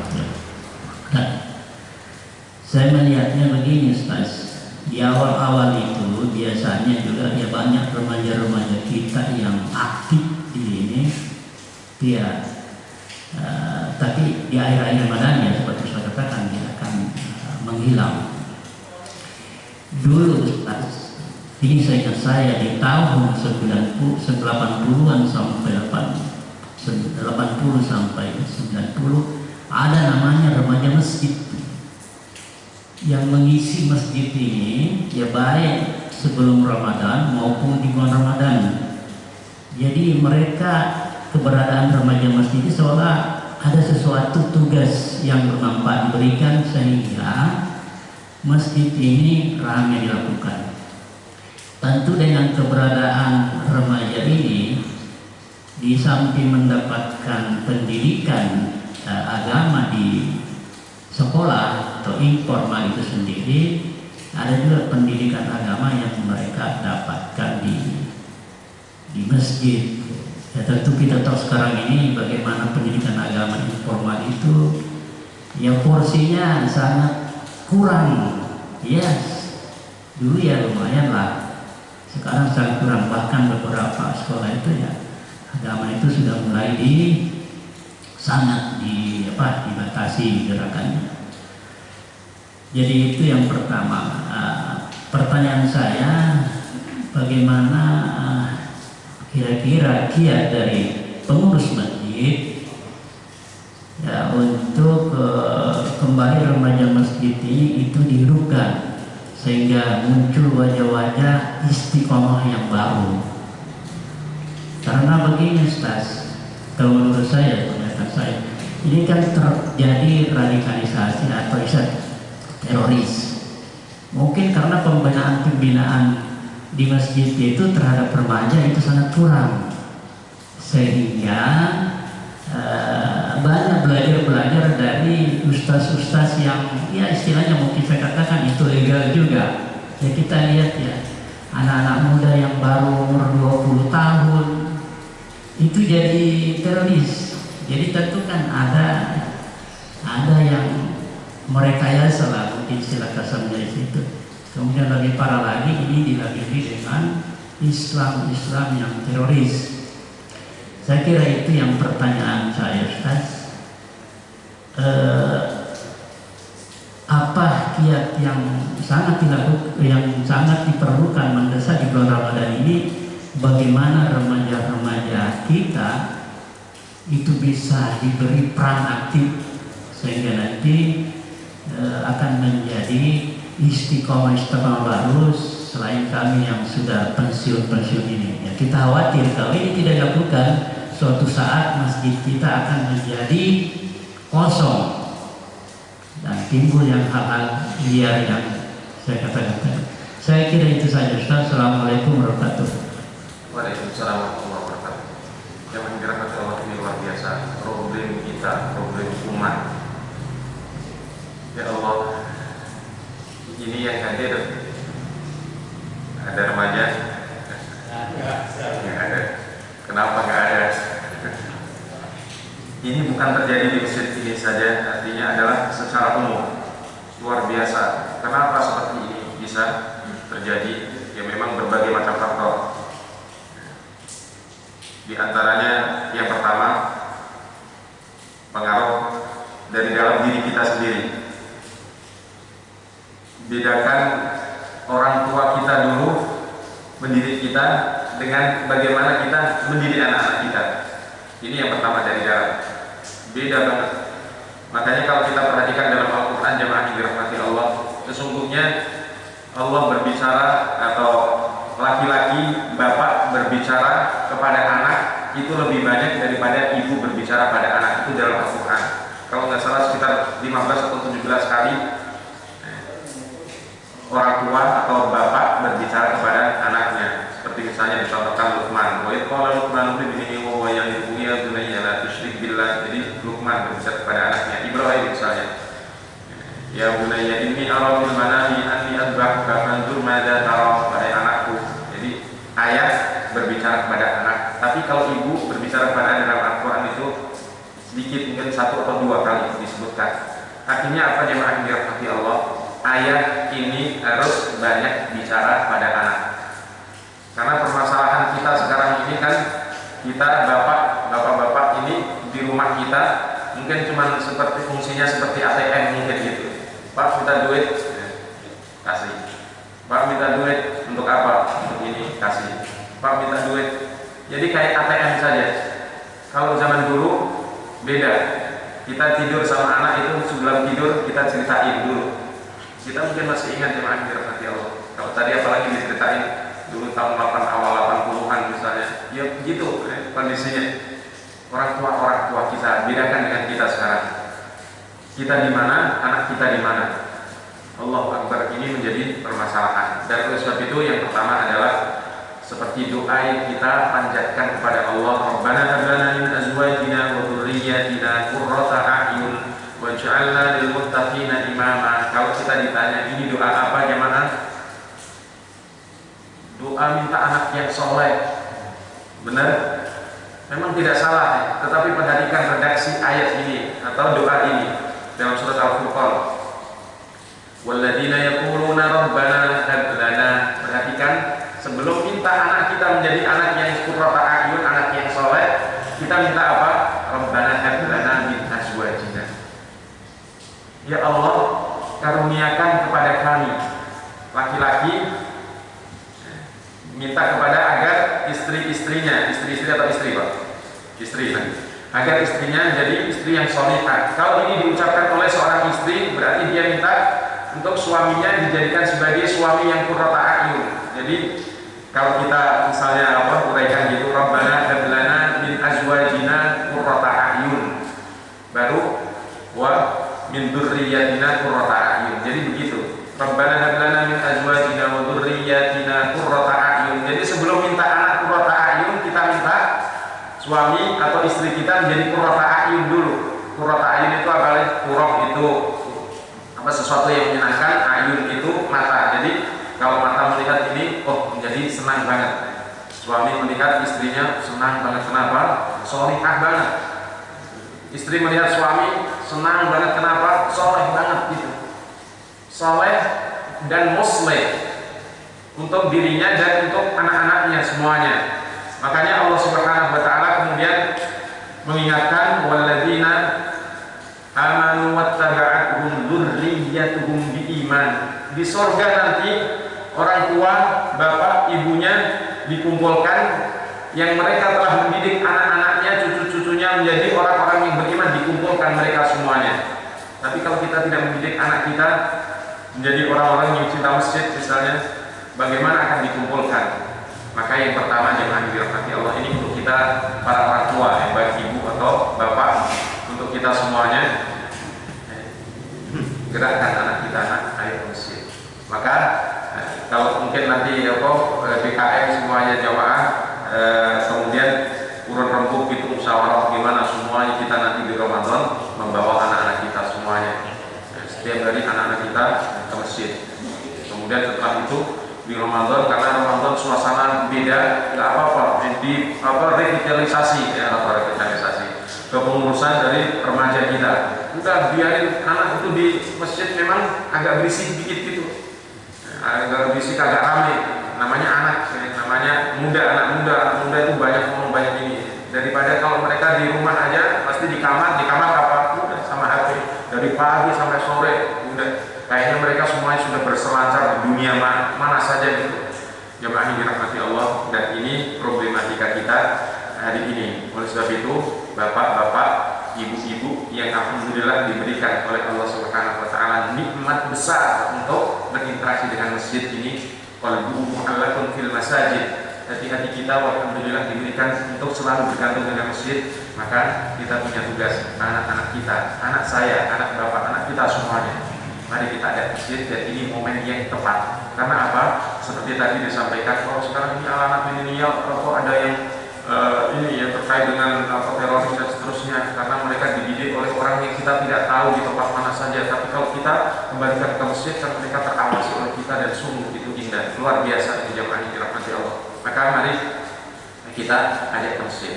Dan saya melihatnya begini Ustaz. Di awal-awal itu biasanya juga ya banyak remaja-remaja kita yang aktif di ini, dia tapi di akhir-akhir Ramadan ya seperti saya katakan dia akan menghilang. Dulu Ustaz, ini saya ingat saya di tahun 80-an sampai 80 sampai 90 ada namanya remaja masjid yang mengisi masjid ini ya baik sebelum Ramadan maupun di bulan Ramadan. Jadi mereka keberadaan remaja masjid ini seolah ada sesuatu tugas yang bermanfaat diberikan sehingga masjid ini ramai dilakukan. Tentu dengan keberadaan remaja ini di samping mendapatkan pendidikan agama di sekolah atau informal itu sendiri, ada juga pendidikan agama yang mereka dapatkan di masjid. Ya tentu kita tahu sekarang ini bagaimana pendidikan agama informal itu ya porsinya sangat kurang. Yes, dulu ya lumayan lah, sekarang sangat kurang. Bahkan beberapa sekolah itu ya agama itu sudah mulai sangat dibatasi gerakannya. Jadi itu yang pertama. Pertanyaan saya, bagaimana kira-kira kiat dari pengurus masjid ya untuk kembali remaja masjid ini itu dihidupkan sehingga muncul wajah-wajah istiqomah yang baru. Karena begini Ustaz, kalau menurut saya, pendapat saya, ini kan terjadi radikalisasi atau teroris. Mungkin karena pembinaan di masjid itu terhadap remaja itu sangat kurang, sehingga banyak belajar dari ustaz-ustaz yang ya istilahnya mungkin saya katakan itu legal juga. Ya kita lihat ya, anak-anak muda yang baru umur 20 tahun itu jadi teroris. Jadi tentu kan ada yang merekayasa lah, mungkin istilah kasarnya itu. Kemudian lebih parah lagi ini dilabeli dengan Islam yang teroris. Saya kira itu yang pertanyaan saya, Ustaz. Apa kiat yang sangat diperlukan mendesak di bulan Ramadan ini, bagaimana remaja-remaja kita itu bisa diberi peran aktif sehingga nanti akan menjadi istiqomah baru selain kami yang sudah pensiun ini. Ya, kita khawatir kalau ini tidak dilakukan, suatu saat masjid kita akan menjadi kosong dan timbul yang hal-hal liar yang saya katakan tadi. Saya kira itu saja, Ustaz. Assalamualaikum warahmatullahi wabarakatuh. Waalaikumsalam warahmatullahi wabarakatuh. Yang dirahmati Allah, ini luar biasa. Problem kita, problem umat. Ya Allah, ini yang hadir ada remaja? Nggak ada. Kenapa nggak ada? Ini bukan terjadi di masjid ini saja, artinya adalah secara umum. Luar biasa. Kenapa seperti ini bisa terjadi? Ya memang berbagai macam faktor. Di antaranya yang pertama, pengaruh dari dalam diri kita sendiri. Bedakan orang tua kita dulu mendidik kita dengan bagaimana kita mendidik anak-anak kita. Ini yang pertama dari dalam. Beda banget. Makanya kalau kita perhatikan dalam Al-Quran, jamaah yang dirahmati Allah, sesungguhnya Allah berbicara atau laki-laki, bapak berbicara kepada anak itu lebih banyak daripada ibu berbicara pada anak. Itu dalam Al-Quran. Kalau nggak salah sekitar 15 atau 17 kali orang tua atau bapak berbicara kepada anaknya. Seperti misalnya dicontohkan Luqman, wa qala Luqman li ibnihi wa huwa ya'izuhu ya bunayya la tusyrik billah. Jadi Luqman berbicara kepada anaknya. Ibrahim misalnya, ya bunayya inni ara fil manami anni adbahuka fanzur madza tara, wahai anakku. Jadi ayah berbicara kepada anak. Tapi kalau ibu berbicara kepada anak dalam Al-Quran itu sedikit, mungkin 1 atau 2 kali disebutkan. Akhirnya apa, jemaah yang dirahmati Allah? Ayah ini harus banyak bicara pada anak. Karena permasalahan kita sekarang ini kan, kita bapak-bapak ini di rumah kita mungkin cuma seperti fungsinya seperti ATM mungkin gitu. Pak minta duit, kasih. Pak minta duit untuk apa? Untuk ini, kasih. Pak minta duit. Jadi kayak ATM saja. Kalau zaman dulu beda. Kita tidur sama anak itu sebelum tidur kita ceritain dulu. Kita mungkin masih ingat jemaah dirahmati Allah. Kalau tadi apalagi diceritain dulu tahun awal 80-an misalnya, ya gitu kondisinya. Orang tua kita bedakan dengan kita sekarang. Kita di mana, anak kita di mana. Allahu Akbar, ini menjadi permasalahan. Dan oleh sebab itu yang pertama adalah seperti doa yang kita panjatkan kepada Allah, Rabbana hab lana min azwajina wa dhurriyyatina qurrata a'yun waj'alna lil muttaqina imama. Kalau kita ditanya ini doa apa jemaah? Doa minta anak yang soleh. Benar? Memang tidak salah, tetapi perhatikan redaksi ayat ini atau doa ini dalam surat Al-Furqan. Walladzina yaquluna rabbana hab lana. Perhatikan, sebelum minta anak kita menjadi anak yang qurrata a'yun, anak yang soleh, kita minta apa? Rabbana hab lana min azwajina. Ya Allah, karuniakan kepada kami laki-laki minta kepada agar istri-istrinya, istri-istri atau istri Pak? Istri kan? Agar istrinya jadi istri yang solihah. Kalau ini diucapkan oleh seorang istri, berarti dia minta untuk suaminya dijadikan sebagai suami yang qurrata a'yun. Jadi kalau kita misalnya uraikan gitu, Rabbana hab lana min azwajina qurrata a'yun, baru wa min dzurriyyatina qurrata a'yun. Jadi begitu. Rabbana hab lana min azwajina wa dzurriyyatina qurrata a'yun. Jadi sebelum minta anak qurrata a'yun, kita minta suami atau istri kita menjadi qurrata a'yun dulu. Qurrata a'yun itu apa? Qurrah itu sesuatu yang menyenangkan, a'yun itu mata. Jadi kalau mata melihat ini, menjadi senang banget. Suami melihat istrinya senang banget. Kenapa? Solihah banget. Istri melihat suami senang banget. Kenapa? Soleh banget gitu. Soleh dan musleh untuk dirinya dan untuk anak-anaknya semuanya. Makanya Allah Subhanahu wa taala kemudian mengingatkan walladzina amanu wattaba'athum dzurriyyatuhum biiman. Di surga nanti orang tua, bapak, ibunya dikumpulkan yang mereka telah mendidik anak-anaknya, cucu-cucunya menjadi orang-orang yang beriman, dikumpulkan mereka semuanya. Tapi kalau kita tidak mendidik anak kita menjadi orang-orang yang cinta masjid misalnya, bagaimana akan dikumpulkan? Maka yang pertama jemaah yang dirahmati Allah, ini untuk kita para orang tua, baik ibu atau bapak, untuk kita semuanya gerakkan anak kita ayo ke masjid. Maka kalau mungkin nanti BKM semuanya jamaah, kemudian urun rembuk itu musyawarah gimana semuanya kita nanti di Ramadan membawa anak-anak kita semuanya, setiap hari anak-anak kita ke masjid. Kemudian setelah itu di Ramadan, karena Ramadan suasana beda, nggak apa-apa di revitalisasi kepengurusan dari remaja kita. Udah biarin anak itu di masjid, memang agak berisik dikit gitu, agak berisik, agak rame. Namanya anak, namanya anak muda itu banyak ngomong, banyak ini. Daripada kalau mereka di rumah aja, pasti di kamar apa? Udah sama HP dari pagi sampai sore. Udah kayaknya mereka semuanya sudah berselancar di dunia mana saja gitu. Jemaah yang dirahmati Allah, dan ini problematika kita hari ini. Oleh sebab itu, bapak-bapak, ibu-ibu yang alhamdulillah diberikan oleh Allah Subhanahu wa taala nikmat besar untuk berinteraksi dengan masjid ini, qalbuhu mu'allaqun fil masajid. Hati-hati kita alhamdulillah diberikan untuk selalu bergantung dengan masjid. Maka kita punya tugas, anak-anak kita, anak saya, anak bapak, anak kita semuanya, mari kita ada masjid, dan ini momen yang tepat. Karena apa? Seperti tadi disampaikan, kalau sekarang ini anak milenial, kalau ada yang ini yang terkait dengan teroris dan seterusnya, karena mereka dididik oleh orang yang kita tidak tahu di tempat mana saja. Tapi kalau kita kembalikan ke masjid, kan mereka terawasi oleh kita, dan sungguh itu indah, luar biasa ini jamaah yang dirahmati Allah. Maka mari kita ajak ke masjid.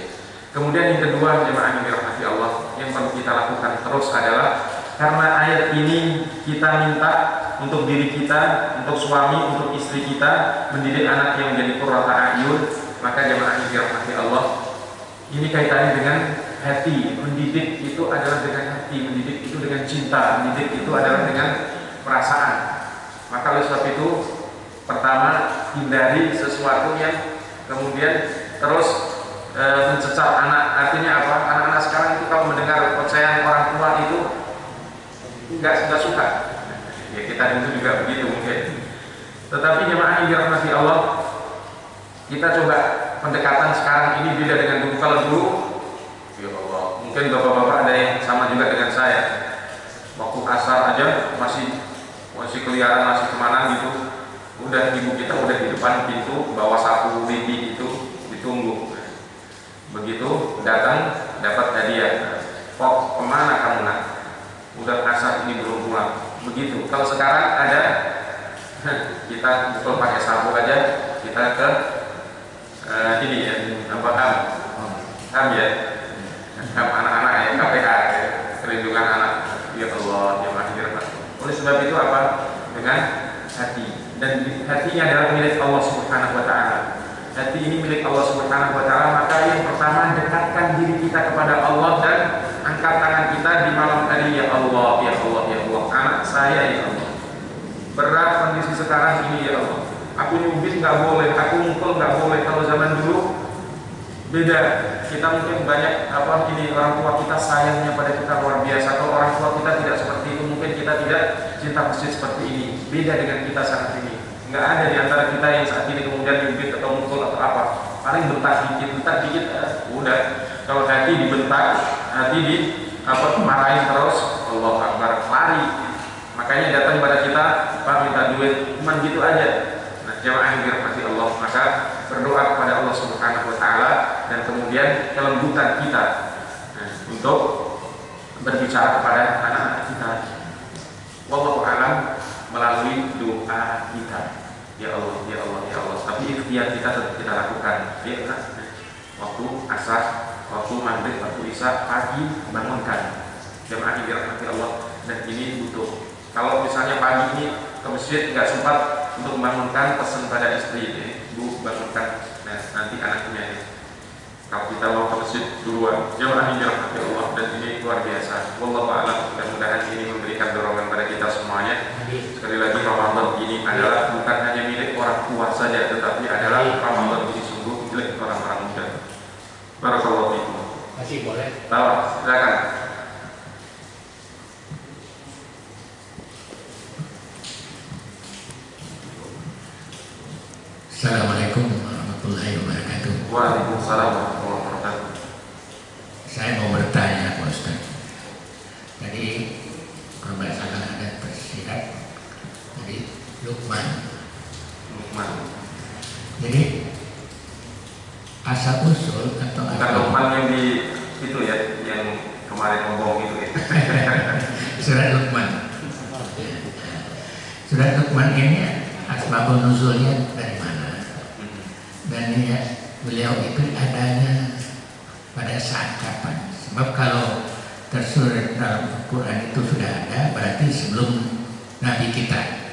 Kemudian yang kedua jamaah yang dirahmati Allah, yang perlu kita lakukan terus adalah, karena ayat ini kita minta untuk diri kita, untuk suami, untuk istri kita, mendidik anak yang menjadi qurrata a'yun. Maka jemaah yang dirahmati Allah, ini kaitannya dengan hati. Mendidik itu adalah dengan hati, mendidik itu dengan cinta, mendidik itu adalah dengan perasaan. Maka oleh sebab itu, pertama, hindari sesuatu yang kemudian terus mencecar anak. Artinya apa? Anak-anak sekarang itu kalau mendengar ocehan orang tua itu nggak suka. Ya kita dulu juga begitu mungkin. Tetapi jemaah yang dirahmati Allah, kita coba pendekatan sekarang ini beda dengan dulu. Kalau dulu, ya Allah, mungkin bapak-bapak ada yang sama juga dengan saya. Waktu asar aja masih keliaran, masih kemana gitu. Udah ibu kita udah di depan pintu bawa sapu lidi itu ditunggu. Begitu datang dapat hadiah. Kok kemana kamu nak? Udah asar ini belum pulang. Begitu. Kalau sekarang ada, kita betul pakai sapu aja, kita ke ini ya, ham ya, ham anak-anak ya, KPK ya, perlindungan anak. Ya Allah, yang dirahmati. Oleh sebab itu apa? Dengan hati, dan hatinya adalah milik Allah Subhanahu wa taala. Hati ini milik Allah Subhanahu wa taala, maka yang pertama dekatkan diri kita kepada Allah dan angkat tangan kita di malam tadi, ya Allah, ya Allah, ya Allah, anak saya ya Allah. Berat kondisi sekarang ini ya Allah. aku nyubit nggak boleh, aku mukul nggak boleh. Kalau zaman dulu beda. Kita mungkin banyak ini orang tua kita sayangnya pada kita luar biasa. Kalau orang tua kita tidak seperti itu, mungkin kita tidak cinta masjid seperti ini. Beda dengan kita saat ini. Nggak ada di antara kita yang saat ini kemudian nyubit atau mukul atau apa. Paling bentak dikit, udah. Kalau hati dibentak, hati marahin terus, Allah Akbar, lari. Makanya datang pada kita, Pak minta duit, cuman gitu aja. Nah, jamaah yang dirahmati Allah, maka berdoa kepada Allah Subhanahu Wa Taala dan kemudian kelembutan kita untuk berbicara kepada anak-anak kita. Wallahu a'lam melalui doa kita. Ya Allah, ya Allah, ya Allah. Tapi ikhtiar kita tetap kita lakukan. Ya kan? Waktu asar, waktu maghrib, waktu isya, pagi bangunkan. Jamaah yang dirahmati Allah, dan ini butuh. Kalau misalnya pagi ini ke masjid nggak sempat untuk membangunkan, pesan pada istri, Bu bangunkan, nah, nanti anaknya ya. Kalau kita mau ke masjid duluan, jamaah yang dirahmati Allah, dan ini luar biasa. Wallahu a'lam. Mudah-mudahan ini memberikan dorongan pada kita semuanya. Sekali lagi, Ramadan ini adalah bukan hanya milik orang tua saja, tetapi adalah Ramadan ini sungguh milik orang-orang muda. Barakallahu fiikum. Masih boleh? Tahu, silakan. Assalamualaikum warahmatullahi wabarakatuh. Waalaikumsalam warahmatullahi wabarakatuh. Saya mau bertanya Pak Ustaz. Tadi kalau nggak salah ada tersirat tadi Luqman. Jadi asal usul atau bukan Luqman yang di itu ya, yang kemarin ngomong itu ya. Surat Luqman. Surat Luqman ini asbabun nuzulnya dari mana? Dan ya, beliau itu adanya pada saat kapan? Sebab kalau tersurat dalam Al-Quran itu sudah ada, berarti sebelum Nabi kita.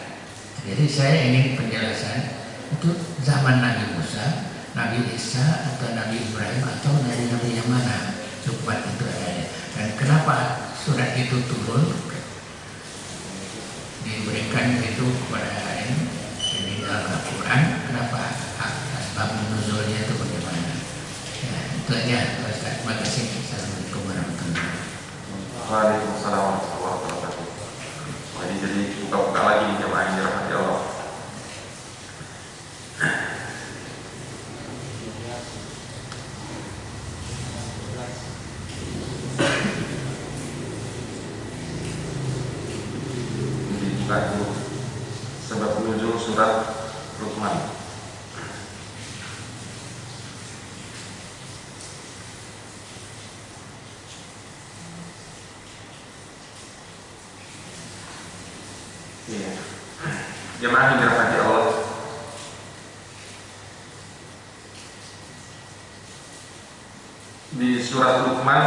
Jadi saya ingin penjelasan itu zaman Nabi Musa, Nabi Isa, atau Nabi Ibrahim, atau dari Nabi yang mana? Luqman itu adanya. Dan kenapa surat itu turun? Diberikan itu kepada ini dalam Al-Quran. Kenapa? Asbab nuzulnya itu bagaimana? Ya, itu aja Ustaz. Terima kasih. Assalamualaikum warahmatullahi wabarakatuh. Waalaikumsalam warahmatullahi wabarakatuh. Wah, ini jadi buka-buka lagi nih jamaah yang dirahmati Allah. Jadi buka dulu sebab nuzul surat Luqman. Iya. Jemaah yang dirahmati Allah, di surat Luqman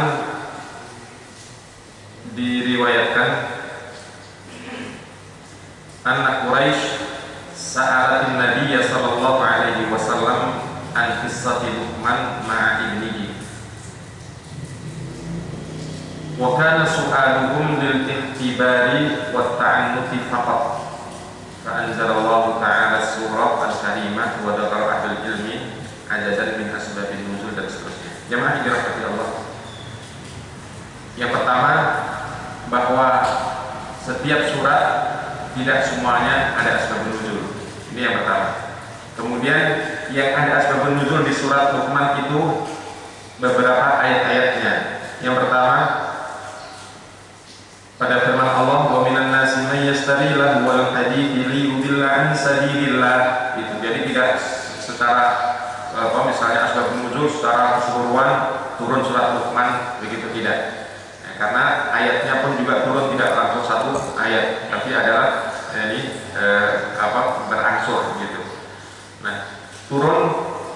diriwayatkan anna Quraisy sa'alatin Nabiyya sallallahu alaihi wasallam an qissati Luqman ma'a ibnihi wa kana su'aluhum lil ihtibari wat ta'annuti faqat fa anzalallahu ta'ala surah al-karimah wa dzakara ahlul ilmi adadan min asbabin nuzul dan seterusnya. Jemaah yang dirahmati Allah, yang pertama bahwa setiap surat tidak semuanya ada asbabun nuzul. Ini yang pertama. Kemudian yang ada asbabun nuzul di surat Luqman itu beberapa ayat-ayatnya. Yang pertama pada firman Allah, wa minan nasi may yashtari lahwal hadithi liyudilla an sabilillah. Itu jadi tidak secara misalnya asbabun nuzul secara keseluruhan turun surat Luqman, begitu tidak. Karena ayatnya pun juga turun tidak langsung satu ayat, tapi adalah berangsur gitu. Nah, turun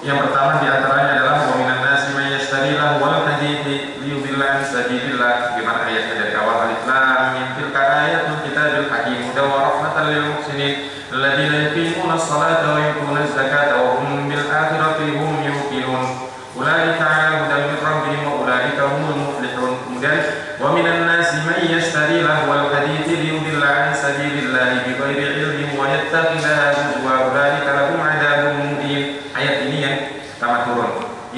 yang pertama diantaranya adalah wa minan nasi may yashtari lahwal hadithi liyudilla an sabilillah. Gimana ayatnya dari awal? Alif lam mim tilka ayatul kitabil hakim hudan wa rahmatan lil muhsinin alladziina yuqiimuna as-salata wa yu'tuuna az-zakata wa hum bil akhirati hum yuqinun ulaika 'alaa hudan min rabbihim wa ulaika humul muflihun. Kemudian wa minan nasi may yashtari lahwal hadithi liyudilla an sabilillah bighairi ilmin wa yattakhidhaha huzwa ulaika lahum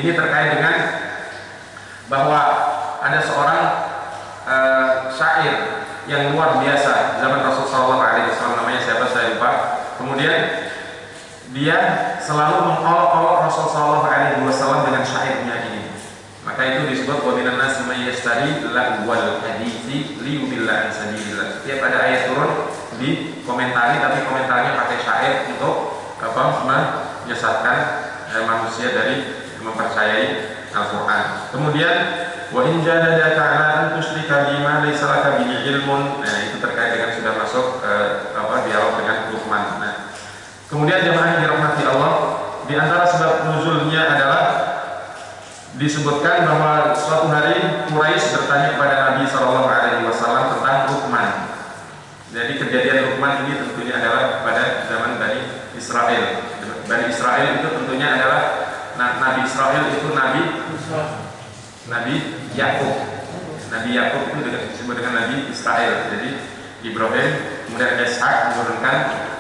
Ini terkait dengan bahwa ada seorang syair yang luar biasa zaman Rasulullah SAW, namanya siapa saya lupa. Kemudian dia selalu mengolok-olok Rasulullah SAW dengan syairnya ini. Maka itu disebut wa minan nasi may yashtari lahwal hadithi liyudilla an sabilillah. Setiap ada ayat turun dikomentari, tapi komentarnya pakai syair untuk menyesatkan manusia dari mempercayai Al-Quran. Kemudian wa in jahadaka 'ala an tusyrika bima laysa laka bihi ilmun. Nah, itu terkait dengan sudah masuk dialog dengan Luqman. Nah, kemudian jemaah yang dirahmati Allah, di antara sebab nuzulnya adalah disebutkan bahwa suatu hari Quraisy bertanya kepada Nabi SAW tentang Luqman. Jadi kejadian Luqman ini tentunya adalah pada zaman Bani Israel. Bani Israel itu tentunya adalah Nabi Israel itu Nabi Yakub. Nabi Yakub itu disebut dengan Nabi Israel. Jadi Ibrahim, kemudian Ishak menurunkan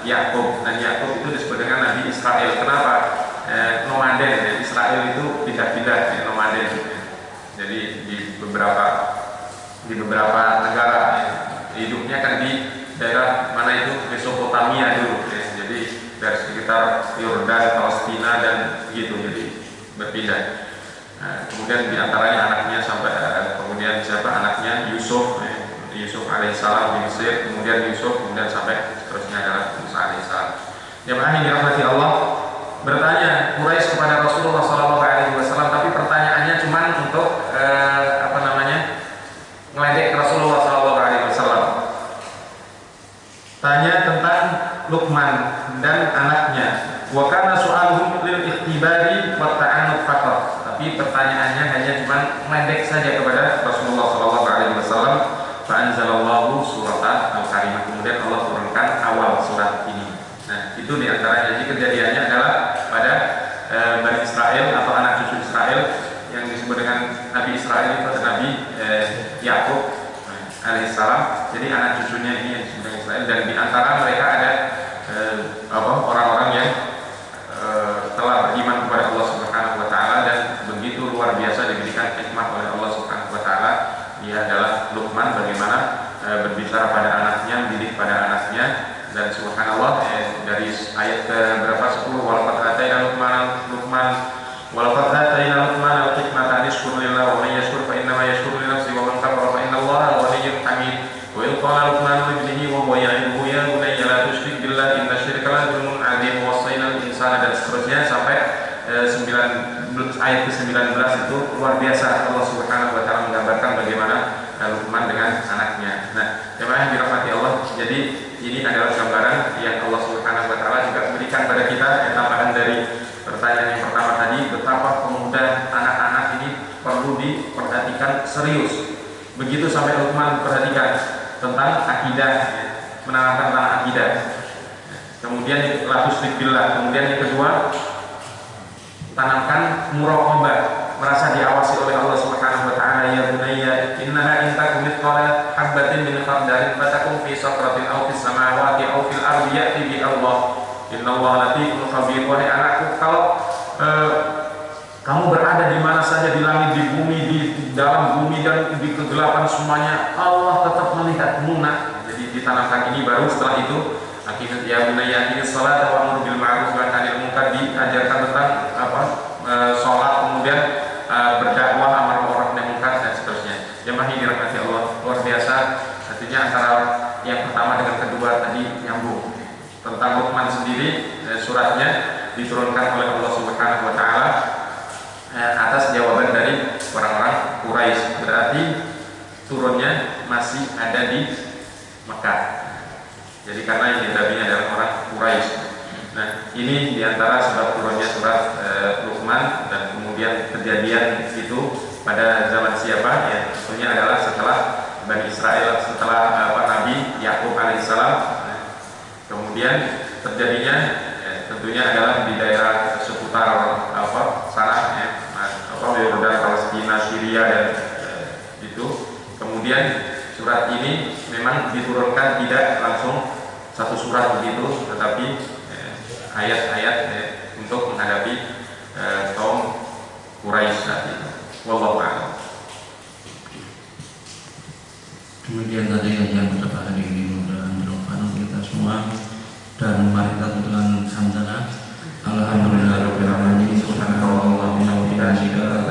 Yakub, dan Yakub itu disebut dengan Nabi Israel. Kenapa? Nomaden. Israel itu pindah-pindah, nomaden. Jadi di beberapa negara hidupnya kan di daerah mana itu Mesopotamia dulu. Jadi dari sekitar Yordan, Palestina dan gitu, jadi berpindah. Kemudian diantaranya anaknya sampai kemudian siapa anaknya Yusuf alaihissalam di Mesir, kemudian Yusuf, kemudian sampai seterusnya adalah Musa alaihissalam. Jemaah yang dirahmati Allah, bertanya Quraisy kepada Rasulullah SAW, tapi pertanyaannya cuma untuk ngeledek Rasulullah SAW. Tanya tentang Luqman dan anaknya. Wa kana su'aluhum lil ikhtibari wa ta'annud faqat. Tapi pertanyaannya hanya cuma ngeledek saja kepada Rasulullah SAW. Fa anzalallahu surat Al-Karimah. Kemudian Allah turunkan awal surat ini. Nah, itu diantaranya. Jadi kejadiannya adalah pada Bani Israel atau anak cucu Israel yang disebut dengan Nabi Israel itu adalah Nabi Yakub alaihissalam. Jadi anak cucunya ini yang disebut dengan Israel, dan diantara mereka ada orang-orang yang telah beriman kepada Allah Subhanahu Wa Taala dan begitu luar biasa diberikan hikmah oleh Allah Subhanahu Wa Taala. Dia adalah Luqman, bagaimana berbicara pada anaknya, mendidik pada anaknya. Dan subhanallah, dari ayat ke berapa 10, walaqad atayna Luqman al-hikmata an yashkur lillah wa man yashkur fa innama yashkuru li nafsihi wa man kafara fa inna Allaha ghaniyyun hamid. Wa in qala Luqman li ibnihi wa huwa ya'iduhu ya bunayya la tusyrik billah inna syirka la dzulmun 'adzim wa wassayna al-insana, dan seterusnya sampai ayat ke-19. Itu luar biasa. Allah Subhanahu Wa Taala menggambarkan bagaimana Luqman dengan anaknya. Nah, jemaah yang dirahmati Allah, jadi ini adalah gambaran yang Allah Subhanahu Wa Taala juga berikan pada kita, tambahan dari pertanyaan yang pertama tadi, betapa pemuda anak-anak ini perlu diperhatikan serius. Begitu sampai Luqman perhatikan tentang akidah, menanamkan tentang akidah. Kemudian latus billah. Kemudian yang kedua, tanamkan muraqabah, merasa diawasi oleh Allah Subhanahu Wa Taala. Ya bunayya innaha in takum mithqala habatin min khardalin fatakum fi sakratin aw fis samawati aw fil ardi ya'ti bi Allah innallaha latifun khabir. Wahai anakku, kalau kamu berada di mana saja, di langit, di bumi, di dalam bumi dan di kegelapan semuanya, Allah tetap melihatmu. Nah, jadi ditanamkan ini, baru setelah itu akhirnya ya bunayya aqimis sholata wa'mur bil ma'ruf wa nahy 'anil munkar, diajarkan tentang sholat, kemudian berdakwah, amar ma'ruf nahi munkar, dan seterusnya. Jemaah yang dirahmati Allah, luar biasa. Artinya antara yang pertama dengan kedua tadi nyambung. Tentang Luqman sendiri, suratnya diturunkan oleh Allah Subhanahu Wa Taala atas jawaban dari orang-orang Quraisy. Berarti turunnya masih ada di Mekah. Jadi karena yang dihadapinya adalah orang Quraisy. Nah, ini diantara sebab turunnya surat Luqman, dan kemudian kejadian itu pada zaman siapa? Ya, tentunya adalah setelah Bani Israel, setelah Nabi Yakub alaihissalam. Kemudian terjadinya tentunya adalah di daerah seputar sana, Yordan, Palestina, Syria, dan itu. Kemudian surat ini memang diturunkan tidak langsung satu surat begitu, tetapi ayat-ayat untuk menghadapi kaum Quraisy saat itu. Wallahu a'lam. Kemudian tadi kajian pada hari ini mudah-mudahan bermanfaat untuk kita semua, dan mari kita tutup dengan hamdalah. Alhamdulillah rabbil alamin. Subhanallah wa bihamdihi.